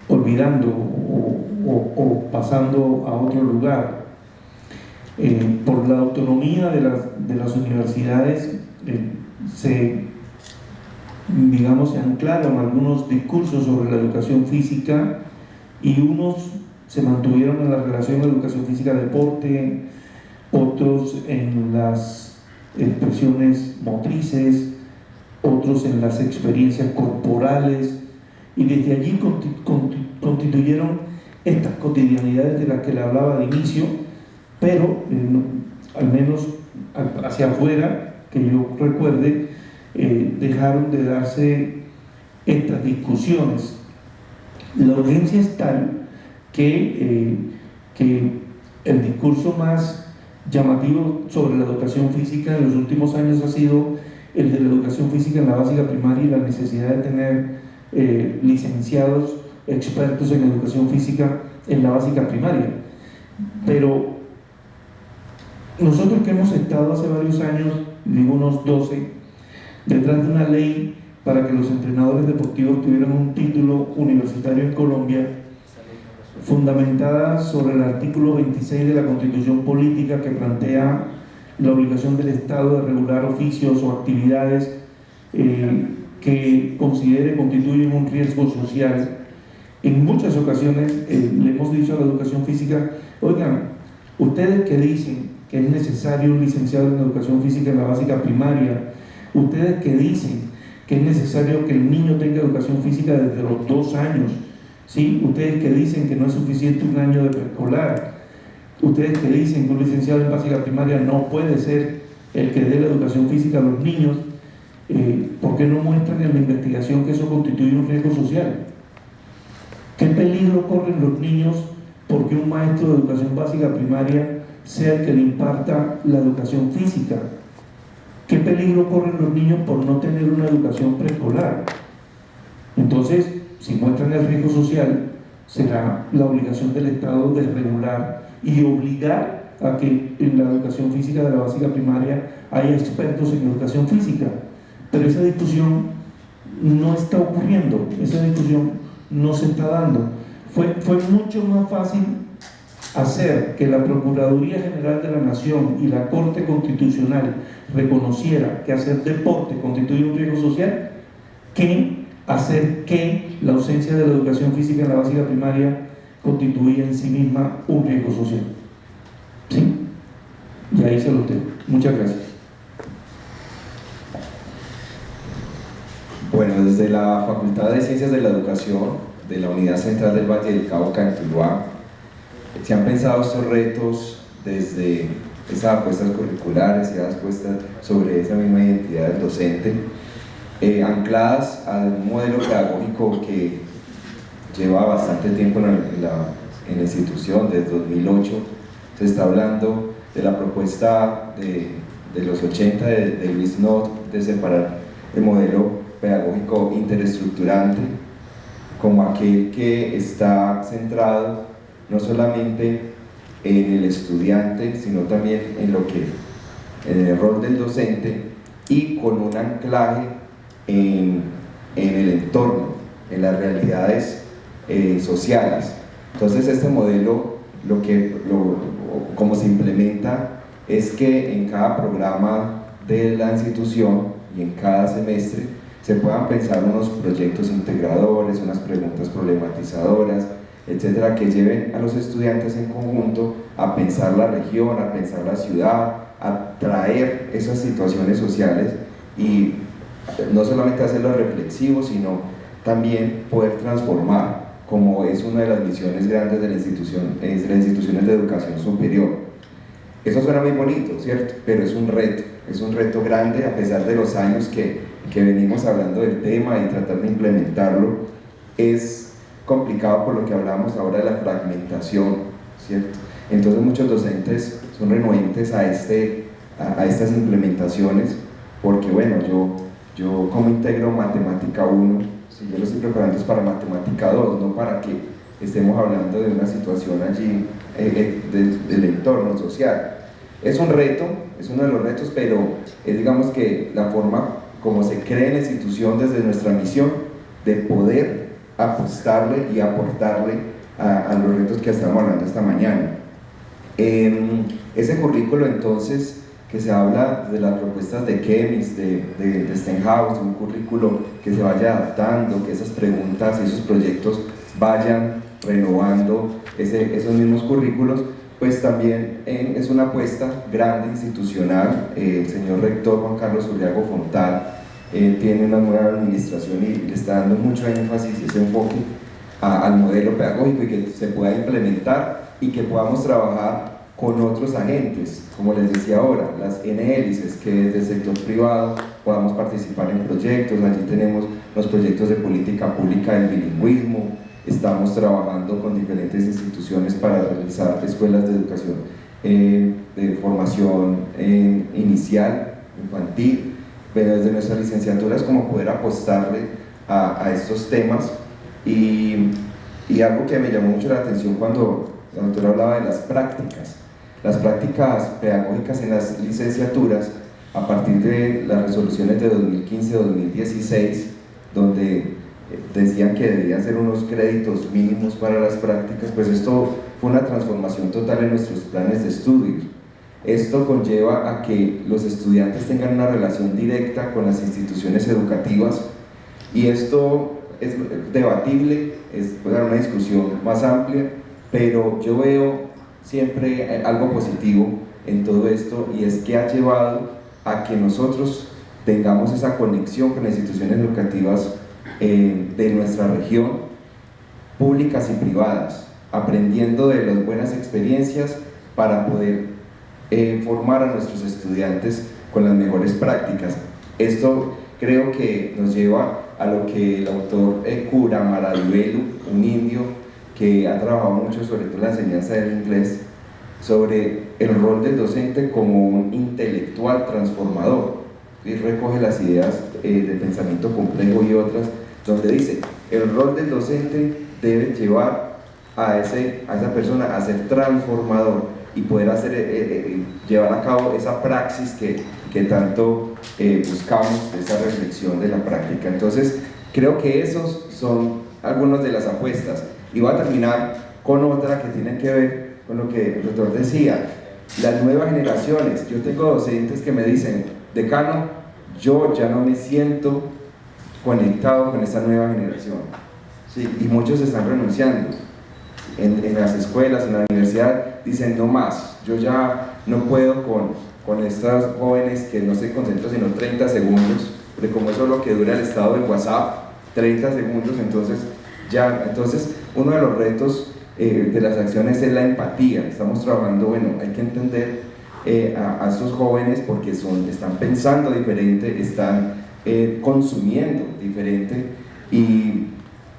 olvidando o pasando a otro lugar. Por la autonomía de las universidades se anclaron algunos discursos sobre la educación física y unos se mantuvieron en la relación de educación física-deporte, otros en las expresiones motrices, otros en las experiencias corporales, y desde allí constituyeron estas cotidianidades de las que le hablaba de inicio, pero al menos hacia afuera, que yo recuerde, dejaron de darse estas discusiones. La urgencia es tal que el discurso más llamativo sobre la educación física en los últimos años ha sido el de la educación física en la básica primaria y la necesidad de tener licenciados expertos en educación física en la básica primaria. Pero nosotros que hemos estado hace varios años, digo unos 12, detrás de una ley para que los entrenadores deportivos tuvieran un título universitario en Colombia, fundamentada sobre el artículo 26 de la Constitución Política, que plantea la obligación del Estado de regular oficios o actividades que considere constituyen un riesgo social. En muchas ocasiones le hemos dicho a la educación física: oigan, ustedes que dicen que es necesario un licenciado en educación física en la básica primaria, ustedes que dicen que es necesario que el niño tenga educación física desde los 2 años, ¿sí? Ustedes que dicen que no es suficiente un año de preescolar, ustedes que dicen que un licenciado en básica primaria no puede ser el que dé la educación física a los niños, ¿por qué no muestran en la investigación que eso constituye un riesgo social? ¿Qué peligro corren los niños porque un maestro de educación básica primaria sea el que le imparta la educación física? ¿Qué peligro corren los niños por no tener una educación preescolar? Entonces, si muestran el riesgo social, será la obligación del Estado de regular y obligar a que en la educación física de la básica primaria haya expertos en educación física, pero esa discusión no está ocurriendo, esa discusión no se está dando. Fue mucho más fácil hacer que la Procuraduría General de la Nación y la Corte Constitucional reconociera que hacer deporte constituye un riesgo social que hacer que la ausencia de la educación física en la básica primaria constituya en sí misma un riesgo social. ¿Sí? Y ahí se lo tengo. Muchas gracias. Bueno, desde la Facultad de Ciencias de la Educación de la Unidad Central del Valle del Cauca en Tuluá, se han pensado estos retos desde esas apuestas curriculares y esas apuestas sobre esa misma identidad del docente, ancladas al modelo pedagógico que lleva bastante tiempo en la institución, desde 2008. Se está hablando de la propuesta de los 80 de Luis Nott de separar el modelo pedagógico interestructurante como aquel que está centrado no solamente en el estudiante, sino también en el rol del docente, y con un anclaje en el entorno, en las realidades sociales. Entonces este modelo, como se implementa, es que en cada programa de la institución y en cada semestre se puedan pensar unos proyectos integradores, unas preguntas problematizadoras, etcétera, que lleven a los estudiantes en conjunto a pensar la región, a pensar la ciudad, a traer esas situaciones sociales y no solamente hacerlos reflexivos, sino también poder transformar, como es una de las misiones grandes de las instituciones de educación superior. Eso suena muy bonito, ¿cierto? Pero es un reto grande, a pesar de los años que venimos hablando del tema y tratar de implementarlo. Es complicado por lo que hablamos ahora de la fragmentación, ¿cierto? Entonces muchos docentes son renuentes a estas implementaciones, porque bueno, yo como integro matemática 1, si yo lo estoy preparando es para matemática 2, no para que estemos hablando de una situación allí del entorno social. Es un reto, es uno de los retos, pero es, digamos, que la forma como se crea en la institución desde nuestra misión de poder apostarle y aportarle a los retos que estamos hablando esta mañana. Ese currículo, entonces, que se habla de las propuestas de Kemis, de Stenhouse, un currículo que se vaya adaptando, que esas preguntas y esos proyectos vayan renovando esos mismos currículos, pues también es una apuesta grande institucional. El señor rector Juan Carlos Urriago Fontal tiene una nueva administración y le está dando mucho énfasis y ese enfoque al modelo pedagógico, y que se pueda implementar y que podamos trabajar con otros agentes, como les decía ahora, las N-hélices, que desde el sector privado podamos participar en proyectos. Allí tenemos los proyectos de política pública del bilingüismo. Estamos trabajando con diferentes instituciones para realizar escuelas de educación, de formación inicial, infantil, pero desde nuestras licenciaturas, como poder apostarle a estos temas. Y algo que me llamó mucho la atención cuando la doctora hablaba de las prácticas pedagógicas en las licenciaturas, a partir de las resoluciones de 2015-2016, donde decían que debían ser unos créditos mínimos para las prácticas. Pues esto fue una transformación total en nuestros planes de estudios. Esto conlleva a que los estudiantes tengan una relación directa con las instituciones educativas, y esto es debatible, es una discusión más amplia, pero yo veo siempre algo positivo en todo esto, y es que ha llevado a que nosotros tengamos esa conexión con las instituciones educativas de nuestra región, públicas y privadas, aprendiendo de las buenas experiencias para poder formar a nuestros estudiantes con las mejores prácticas. Esto creo que nos lleva a lo que el autor Cura Maradivelu, un indio que ha trabajado mucho sobre todo la enseñanza del inglés, sobre el rol del docente como un intelectual transformador, y recoge las ideas de pensamiento complejo y otras, donde dice: el rol del docente debe llevar a esa persona a ser transformador, y poder llevar a cabo esa praxis que tanto buscamos, esa reflexión de la práctica. Entonces, creo que esos son algunas de las apuestas. Y voy a terminar con otra que tiene que ver con lo que el doctor decía, las nuevas generaciones. Yo tengo docentes que me dicen, decano, yo ya no me siento conectado con esta nueva generación. Sí, y muchos están renunciando. En las escuelas, en la universidad, dicen no más, yo ya no puedo con estas jóvenes que no se concentran sino 30 segundos, porque como eso es lo que dura el estado de WhatsApp, 30 segundos, entonces uno de los retos de las acciones es la empatía. Estamos trabajando, bueno, hay que entender a estos jóvenes porque están pensando diferente, están consumiendo diferente, y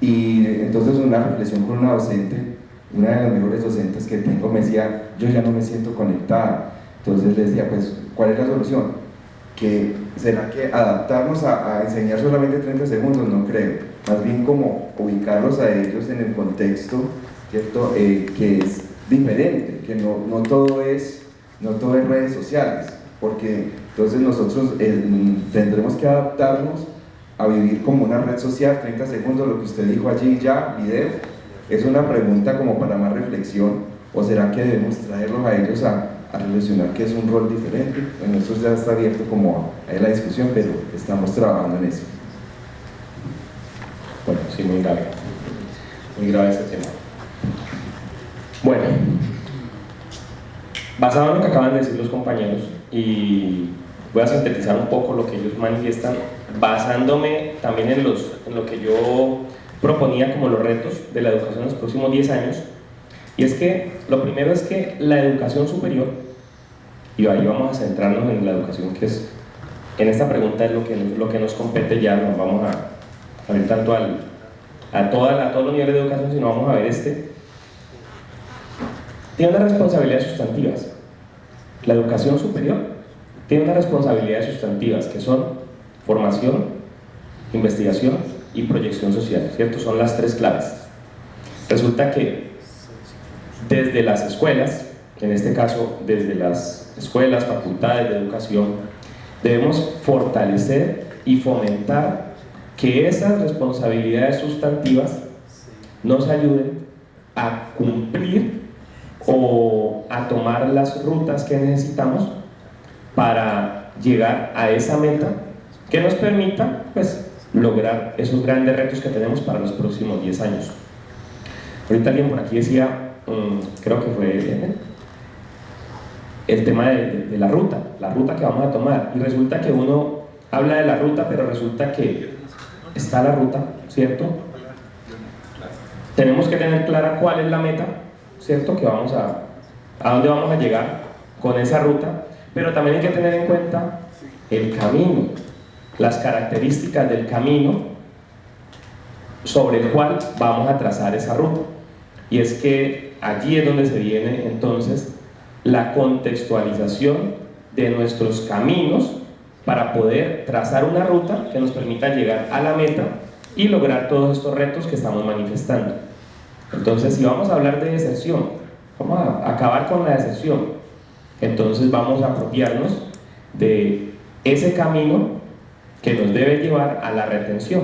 entonces una reflexión con una docente, una de las mejores docentes que tengo, me decía, yo ya no me siento conectada. Entonces le decía, pues, ¿cuál es la solución? ¿Será que adaptarnos a enseñar solamente 30 segundos? No creo. Más bien como ubicarlos a ellos en el contexto, ¿cierto? Que es diferente, que no todo es redes sociales, porque entonces nosotros tendremos que adaptarnos a vivir como una red social. 30 segundos, lo que usted dijo allí ya, video, es una pregunta como para más reflexión, o será que debemos traerlos a ellos a relacionar que es un rol diferente. Bueno, eso ya está abierto como a la discusión, pero estamos trabajando en eso. Bueno, sí, muy grave ese tema. Bueno, basado en lo que acaban de decir los compañeros, y voy a sintetizar un poco lo que ellos manifiestan, basándome también en lo que yo proponía como los retos de la educación en los próximos 10 años, y es que lo primero es que la educación superior, y ahí vamos a centrarnos en la educación, que es, en esta pregunta es lo que nos compete. Ya nos vamos a ver tanto a todos los niveles de educación, sino vamos a ver tiene unas responsabilidades sustantivas. La educación superior tiene unas responsabilidades sustantivas que son formación, investigación y proyección social, ¿cierto? Son las tres claves. Resulta que desde las escuelas, en este caso desde las escuelas, facultades de educación, debemos fortalecer y fomentar que esas responsabilidades sustantivas nos ayuden a cumplir o a tomar las rutas que necesitamos para llegar a esa meta que nos permita, pues, lograr esos grandes retos que tenemos para los próximos 10 años. Ahorita alguien por aquí decía, creo que fue el tema de la ruta que vamos a tomar, y resulta que uno habla de la ruta, pero resulta que está la ruta, ¿cierto? Tenemos que tener clara cuál es la meta, ¿cierto? A dónde vamos a llegar con esa ruta, pero también hay que tener en cuenta el camino, las características del camino sobre el cual vamos a trazar esa ruta. Y es que allí es donde se viene entonces la contextualización de nuestros caminos para poder trazar una ruta que nos permita llegar a la meta y lograr todos estos retos que estamos manifestando. Entonces, si vamos a hablar de deserción, vamos a acabar con la deserción, entonces vamos a apropiarnos de ese camino que nos debe llevar a la retención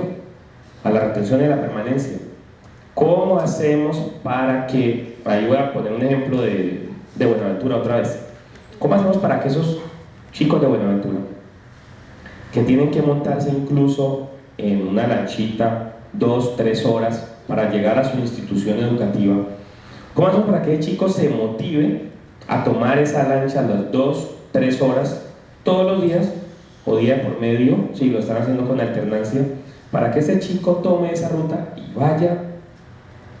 y la permanencia. ¿Cómo hacemos para que, ahí voy a poner un ejemplo de Buenaventura otra vez, cómo hacemos para que esos chicos de Buenaventura, que tienen que montarse incluso en una lanchita 2-3 horas para llegar a su institución educativa, cómo hacemos para que el chico se motive a tomar esa lancha las 2-3 horas todos los días o día por medio, si lo están haciendo con alternancia, para que ese chico tome esa ruta y vaya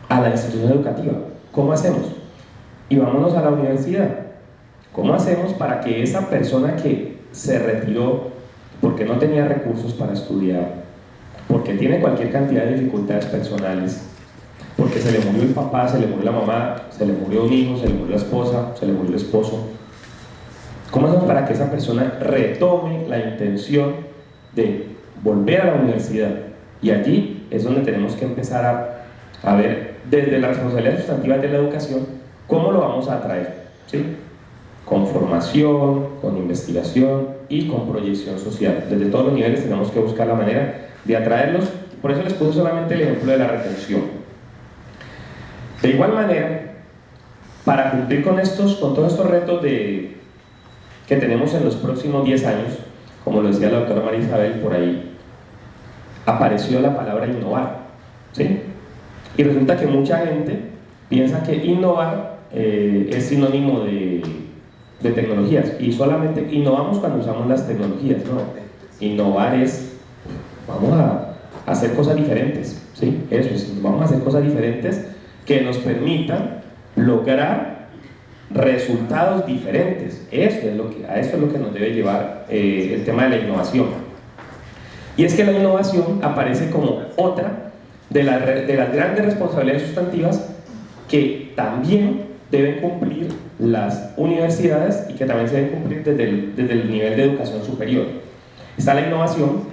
a la institución educativa? ¿Cómo hacemos? Y vámonos a la universidad. ¿Cómo hacemos para que esa persona que se retiró porque no tenía recursos para estudiar, porque tiene cualquier cantidad de dificultades personales, porque se le murió el papá, se le murió la mamá, se le murió un hijo, se le murió la esposa, se le murió el esposo, cómo hacemos para que esa persona retome la intención de volver a la universidad? Y allí es donde tenemos que empezar a ver desde las responsabilidades sustantivas de la educación cómo lo vamos a atraer, ¿sí? Con formación, con investigación y con proyección social. Desde todos los niveles tenemos que buscar la manera de atraerlos. Por eso les puse solamente el ejemplo de la retención. De igual manera, para cumplir con todos estos retos que tenemos en los próximos 10 años, como lo decía la doctora María Isabel, por ahí apareció la palabra innovar, ¿sí? Y resulta que mucha gente piensa que innovar es sinónimo de tecnologías, y solamente innovamos cuando usamos las tecnologías. No, innovar es, vamos a hacer cosas diferentes, ¿sí? Eso es, vamos a hacer cosas diferentes que nos permitan lograr resultados diferentes. A eso es lo que nos debe llevar el tema de la innovación. Y es que la innovación aparece como otra de las grandes responsabilidades sustantivas que también deben cumplir las universidades y que también se deben cumplir desde el nivel de educación superior. Está la innovación,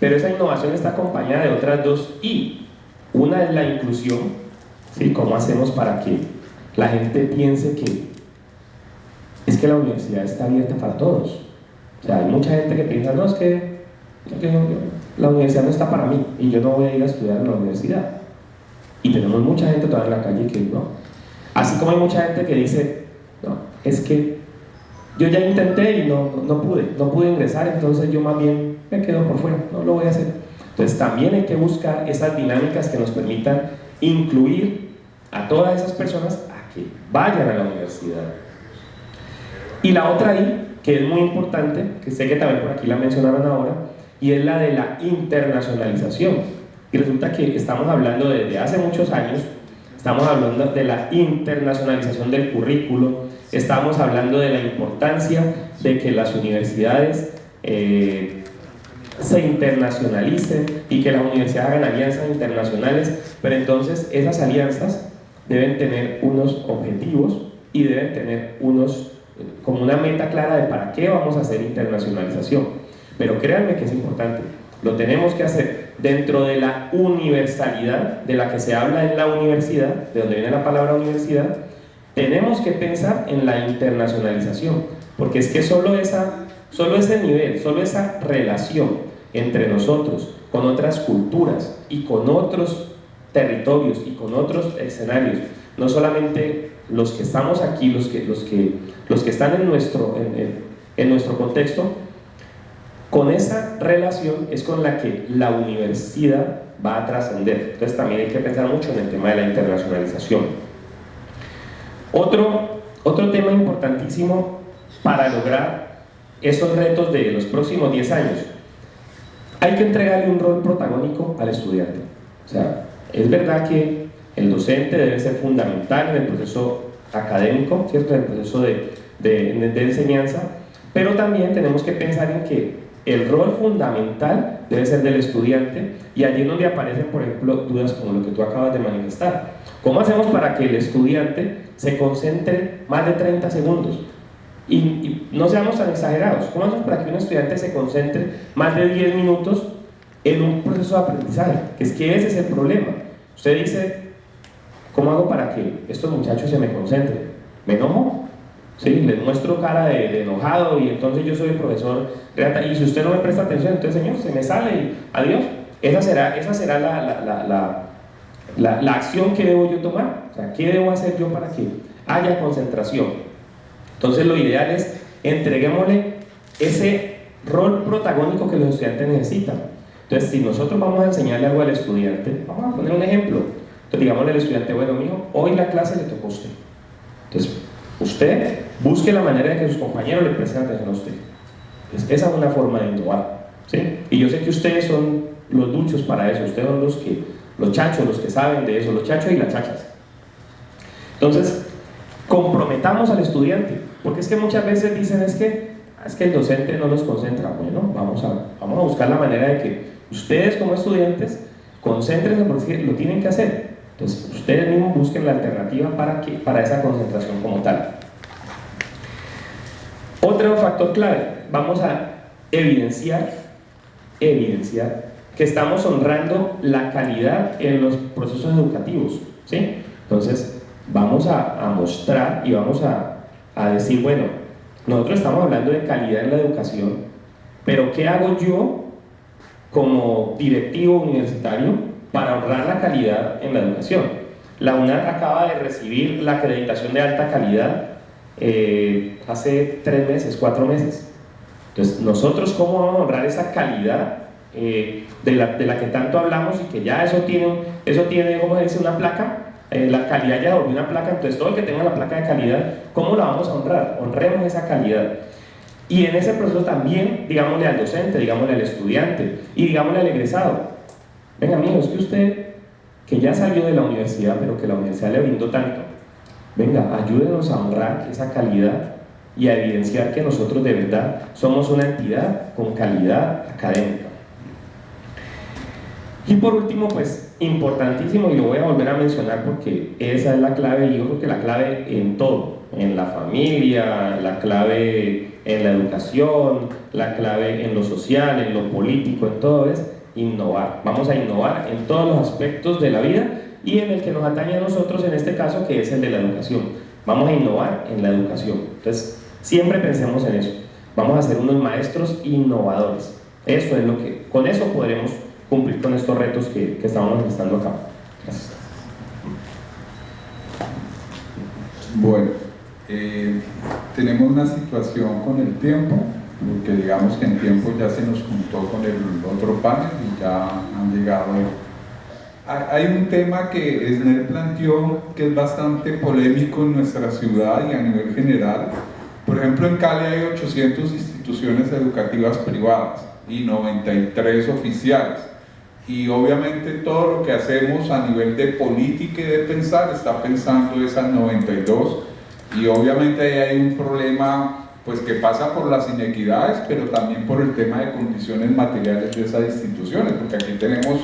pero esa innovación está acompañada de otras dos I. Una es la inclusión, ¿sí? ¿Cómo hacemos para que la gente piense que es que la universidad está abierta para todos? O sea, hay mucha gente que piensa, no, es que la universidad no está para mí y yo no voy a ir a estudiar en la universidad. Y tenemos mucha gente todavía en la calle que no. Así como hay mucha gente que dice, no, es que yo ya intenté y no pude ingresar, entonces yo más bien me quedo por fuera, no lo voy a hacer. Entonces también hay que buscar esas dinámicas que nos permitan incluir a todas esas personas a que vayan a la universidad. Y la otra I, que es muy importante, que sé que también por aquí la mencionaron ahora, y es la de la internacionalización. Y resulta que estamos hablando desde hace muchos años, estamos hablando de la internacionalización del currículo, estamos hablando de la importancia de que las universidades se internacionalicen y que las universidades hagan alianzas internacionales, pero entonces esas alianzas deben tener unos objetivos y deben tener como una meta clara de para qué vamos a hacer internacionalización. Pero créanme que es importante, lo tenemos que hacer dentro de la universalidad de la que se habla en la universidad, de donde viene la palabra universidad. Tenemos que pensar en la internacionalización, porque es que solo ese nivel, solo esa relación entre nosotros, con otras culturas y con otros territorios y con otros escenarios, no solamente los que estamos aquí, los que están en nuestro contexto, con esa relación es con la que la universidad va a trascender. Entonces también hay que pensar mucho en el tema de la internacionalización. Otro tema importantísimo para lograr esos retos de los próximos 10 años, hay que entregarle un rol protagónico al estudiante. O sea, es verdad que el docente debe ser fundamental en el proceso académico, ¿cierto? En el proceso de enseñanza, pero también tenemos que pensar en que el rol fundamental debe ser del estudiante, y allí es donde aparecen, por ejemplo, dudas como lo que tú acabas de manifestar. ¿Cómo hacemos para que el estudiante se concentre más de 30 segundos? Y no seamos tan exagerados. ¿Cómo hacemos para que un estudiante se concentre más de 10 minutos en un proceso de aprendizaje? Que es que ese es el problema. Usted dice, ¿cómo hago para que estos muchachos se me concentren? ¿Me enojo? Sí, les muestro cara de enojado y entonces yo soy el profesor, y si usted no me presta atención, entonces señor, se me sale y adiós. Esa será la acción que debo yo tomar. O sea, ¿qué debo hacer yo para que haya concentración? Entonces lo ideal es entreguémosle ese rol protagónico que los estudiantes necesitan. Entonces, si nosotros vamos a enseñarle algo al estudiante, vamos a poner un ejemplo. Entonces digámosle al estudiante, bueno, mijo, hoy la clase le tocó a usted. Entonces, usted busque la manera de que sus compañeros le presten atención a usted. Entonces, esa es una forma de innovar, ¿sí? Y yo sé que ustedes son los duchos para eso, ustedes son los chachos, los que saben de eso, los chachos y las chachas. Entonces, comprometamos al estudiante, porque es que muchas veces dicen es que el docente no los concentra. Bueno, vamos a buscar la manera de que ustedes como estudiantes concéntrense, porque lo tienen que hacer. Entonces, ustedes mismos busquen la alternativa para esa concentración como tal. Otro factor clave, vamos a evidenciar que estamos honrando la calidad en los procesos educativos, ¿sí? Entonces, vamos a mostrar y vamos a a decir, bueno, nosotros estamos hablando de calidad en la educación, pero ¿qué hago yo como directivo universitario para honrar la calidad en la educación? La UNAD acaba de recibir la acreditación de alta calidad hace 3 meses, 4 meses. Entonces, nosotros cómo vamos a honrar esa calidad de la que tanto hablamos y que ya eso tiene, ¿cómo se dice? Una placa. La calidad ya volvió una placa, entonces todo el que tenga la placa de calidad, ¿cómo la vamos a honrar? Honremos esa calidad. Y en ese proceso también, digámosle al docente, digámosle al estudiante y digámosle al egresado: venga, amigo, es que usted, que ya salió de la universidad, pero que la universidad le brindó tanto, venga, ayúdenos a honrar esa calidad y a evidenciar que nosotros de verdad somos una entidad con calidad académica. Y por último, pues importantísimo, y lo voy a volver a mencionar porque esa es la clave, y yo creo que la clave en todo, en la familia, la clave en la educación, la clave en lo social, en lo político, en todo, es innovar. Vamos a innovar en todos los aspectos de la vida y en el que nos atañe a nosotros en este caso, que es el de la educación. Vamos a innovar en la educación. Entonces, siempre pensemos en eso. Vamos a ser unos maestros innovadores. Eso es lo que, con eso podremos cumplir con estos retos que estamos manifestando acá. Gracias. Bueno, tenemos una situación con el tiempo, porque digamos que en tiempo ya se nos juntó con el otro panel y ya han llegado. Hay un tema que Esner planteó que es bastante polémico en nuestra ciudad y a nivel general. Por ejemplo, en Cali hay 800 instituciones educativas privadas y 93 oficiales. Y obviamente todo lo que hacemos a nivel de política y de pensar está pensando esas 92, y obviamente ahí hay un problema pues que pasa por las inequidades, pero también por el tema de condiciones materiales de esas instituciones, porque aquí tenemos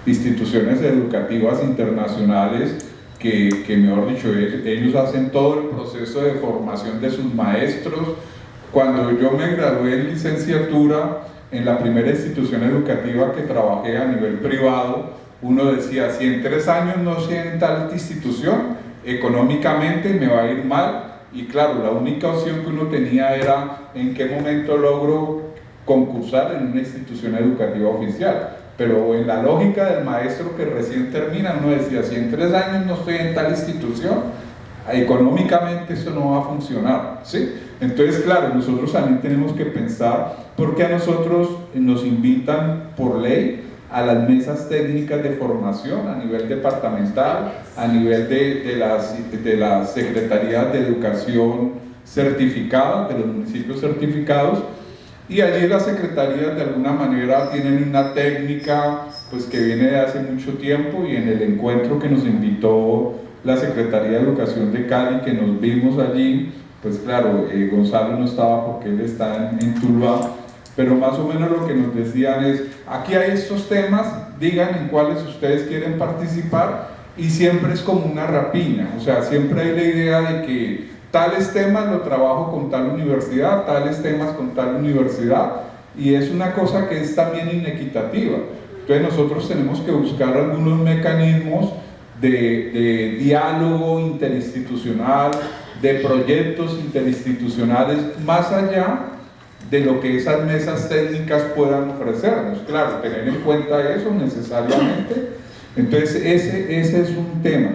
instituciones educativas internacionales que mejor dicho, ellos hacen todo el proceso de formación de sus maestros. Cuando yo me gradué en licenciatura, en la primera institución educativa que trabajé a nivel privado, uno decía, si en 3 años no sé en tal institución, económicamente me va a ir mal, y claro, la única opción que uno tenía era en qué momento logro concursar en una institución educativa oficial. Pero en la lógica del maestro que recién termina, uno decía, si en 3 años no estoy en tal institución, económicamente eso no va a funcionar, ¿sí? Entonces, claro, nosotros también tenemos que pensar, porque a nosotros nos invitan por ley a las mesas técnicas de formación a nivel departamental, a nivel de las secretarías de educación certificadas, de los municipios certificados, y allí las secretarías de alguna manera tienen una técnica pues que viene de hace mucho tiempo, y en el encuentro que nos invitó la Secretaría de Educación de Cali, que nos vimos allí, pues claro, Gonzalo no estaba porque él está en Tuluá, pero más o menos lo que nos decían es, aquí hay estos temas, digan en cuáles ustedes quieren participar, y siempre es como una rapiña, o sea, siempre hay la idea de que tales temas lo trabajo con tal universidad, tales temas con tal universidad, y es una cosa que es también inequitativa. Entonces nosotros tenemos que buscar algunos mecanismos de diálogo interinstitucional, de proyectos interinstitucionales, más allá de lo que esas mesas técnicas puedan ofrecernos. Claro, tener en cuenta eso necesariamente. Entonces ese es un tema.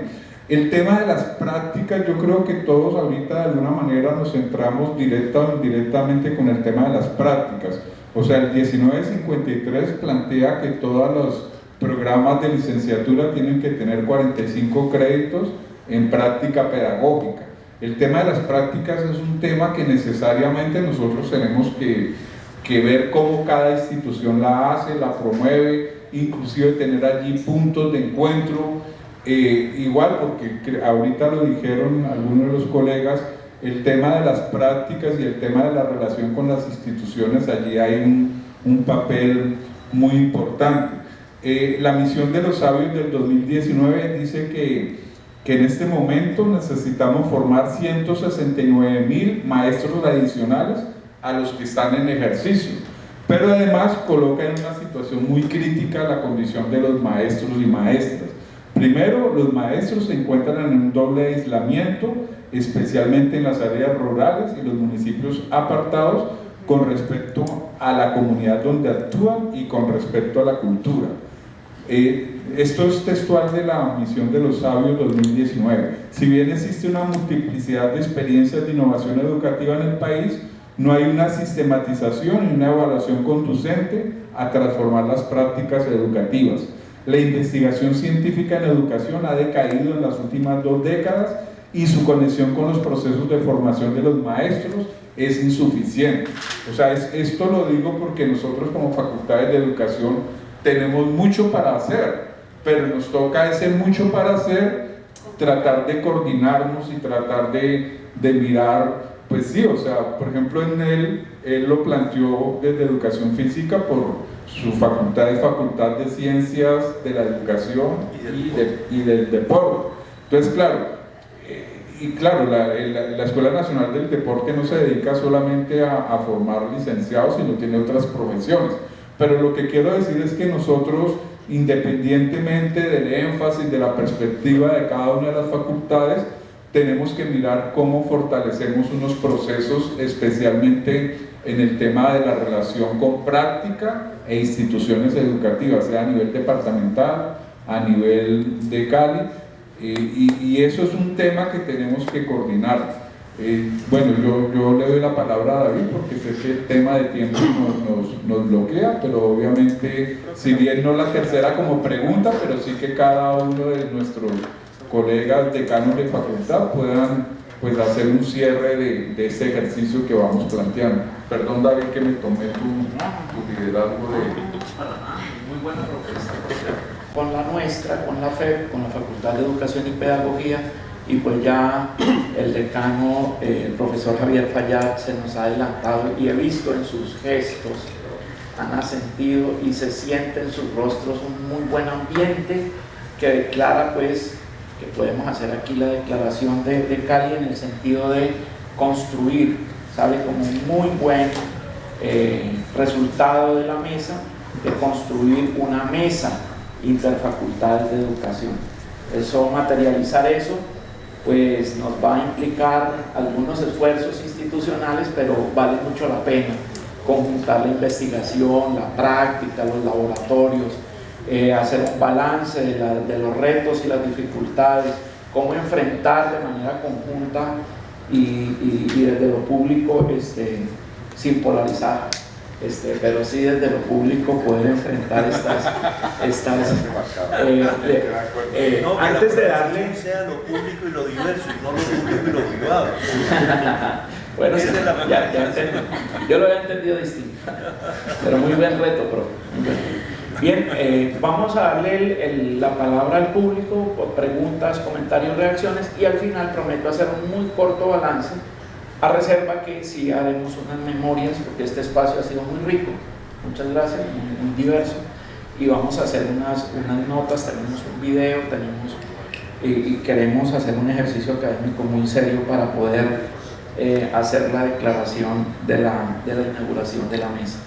El tema de las prácticas, yo creo que todos ahorita de alguna manera nos centramos directa o indirectamente con el tema de las prácticas. O sea, el 1953 plantea que todos los programas de licenciatura tienen que tener 45 créditos en práctica pedagógica. El tema de las prácticas es un tema que necesariamente nosotros tenemos que ver cómo cada institución la hace, la promueve, inclusive tener allí puntos de encuentro, igual porque ahorita lo dijeron algunos de los colegas, el tema de las prácticas y el tema de la relación con las instituciones, allí hay un papel muy importante. La misión de los sabios del 2019 dice que en este momento necesitamos formar 169.000 maestros adicionales a los que están en ejercicio, pero además coloca en una situación muy crítica la condición de los maestros y maestras, Primero, los maestros se encuentran en un doble aislamiento, especialmente en las áreas rurales y los municipios apartados, con respecto a la comunidad donde actúan y con respecto a la cultura. Esto es textual de la Misión de los Sabios 2019. Si bien existe una multiplicidad de experiencias de innovación educativa en el país, no hay una sistematización y una evaluación conducente a transformar las prácticas educativas. La investigación científica en educación ha decaído en las últimas 2 décadas y su conexión con los procesos de formación de los maestros es insuficiente. O sea, esto lo digo porque nosotros como facultades de educación tenemos mucho para hacer, pero nos toca ese mucho para hacer, tratar de coordinarnos y tratar de mirar, pues sí, o sea, por ejemplo él lo planteó desde educación física por su facultad de Ciencias de la Educación y del Deporte. Entonces, claro, la Escuela Nacional del Deporte no se dedica solamente a formar licenciados, sino tiene otras profesiones. Pero lo que quiero decir es que nosotros, independientemente del énfasis, de la perspectiva de cada una de las facultades, tenemos que mirar cómo fortalecemos unos procesos, especialmente en el tema de la relación con práctica e instituciones educativas, sea a nivel departamental, a nivel de Cali, y eso es un tema que tenemos que coordinar. Bueno, yo le doy la palabra a David porque sé que el tema de tiempo nos bloquea, pero obviamente, si bien no la tercera como pregunta, pero sí que cada uno de nuestros colegas decanos de facultad puedan pues hacer un cierre de este ejercicio que vamos planteando. Perdón, David, que me tomé tu liderazgo de... Muy buena propuesta. Con la nuestra, con la FEP, con la Facultad de Educación y Pedagogía, y pues ya el decano, el profesor Javier Fallat, se nos ha adelantado y he visto en sus gestos, han asentido y se siente en sus rostros un muy buen ambiente que declara pues que podemos hacer aquí la declaración de Cali en el sentido de construir, sale como un muy buen resultado de la mesa, de construir una mesa interfacultades de educación. Eso, materializar eso, pues nos va a implicar algunos esfuerzos institucionales, pero vale mucho la pena conjuntar la investigación, la práctica, los laboratorios, hacer un balance de los retos y las dificultades, cómo enfrentar de manera conjunta y desde lo público, sin polarizar, pero sí desde lo público poder enfrentar estas antes de darle sea lo público y lo diverso y no lo público y lo privado. Bueno, sí, ya entendí. Yo lo había entendido distinto, pero muy buen reto, profe. Bien, vamos a darle la palabra al público por preguntas, comentarios, reacciones, y al final prometo hacer un muy corto balance, a reserva que sí haremos unas memorias, porque este espacio ha sido muy rico, muchas gracias, muy diverso, y vamos a hacer unas notas, tenemos un video, y queremos hacer un ejercicio académico muy serio para poder hacer la declaración de la inauguración de la mesa.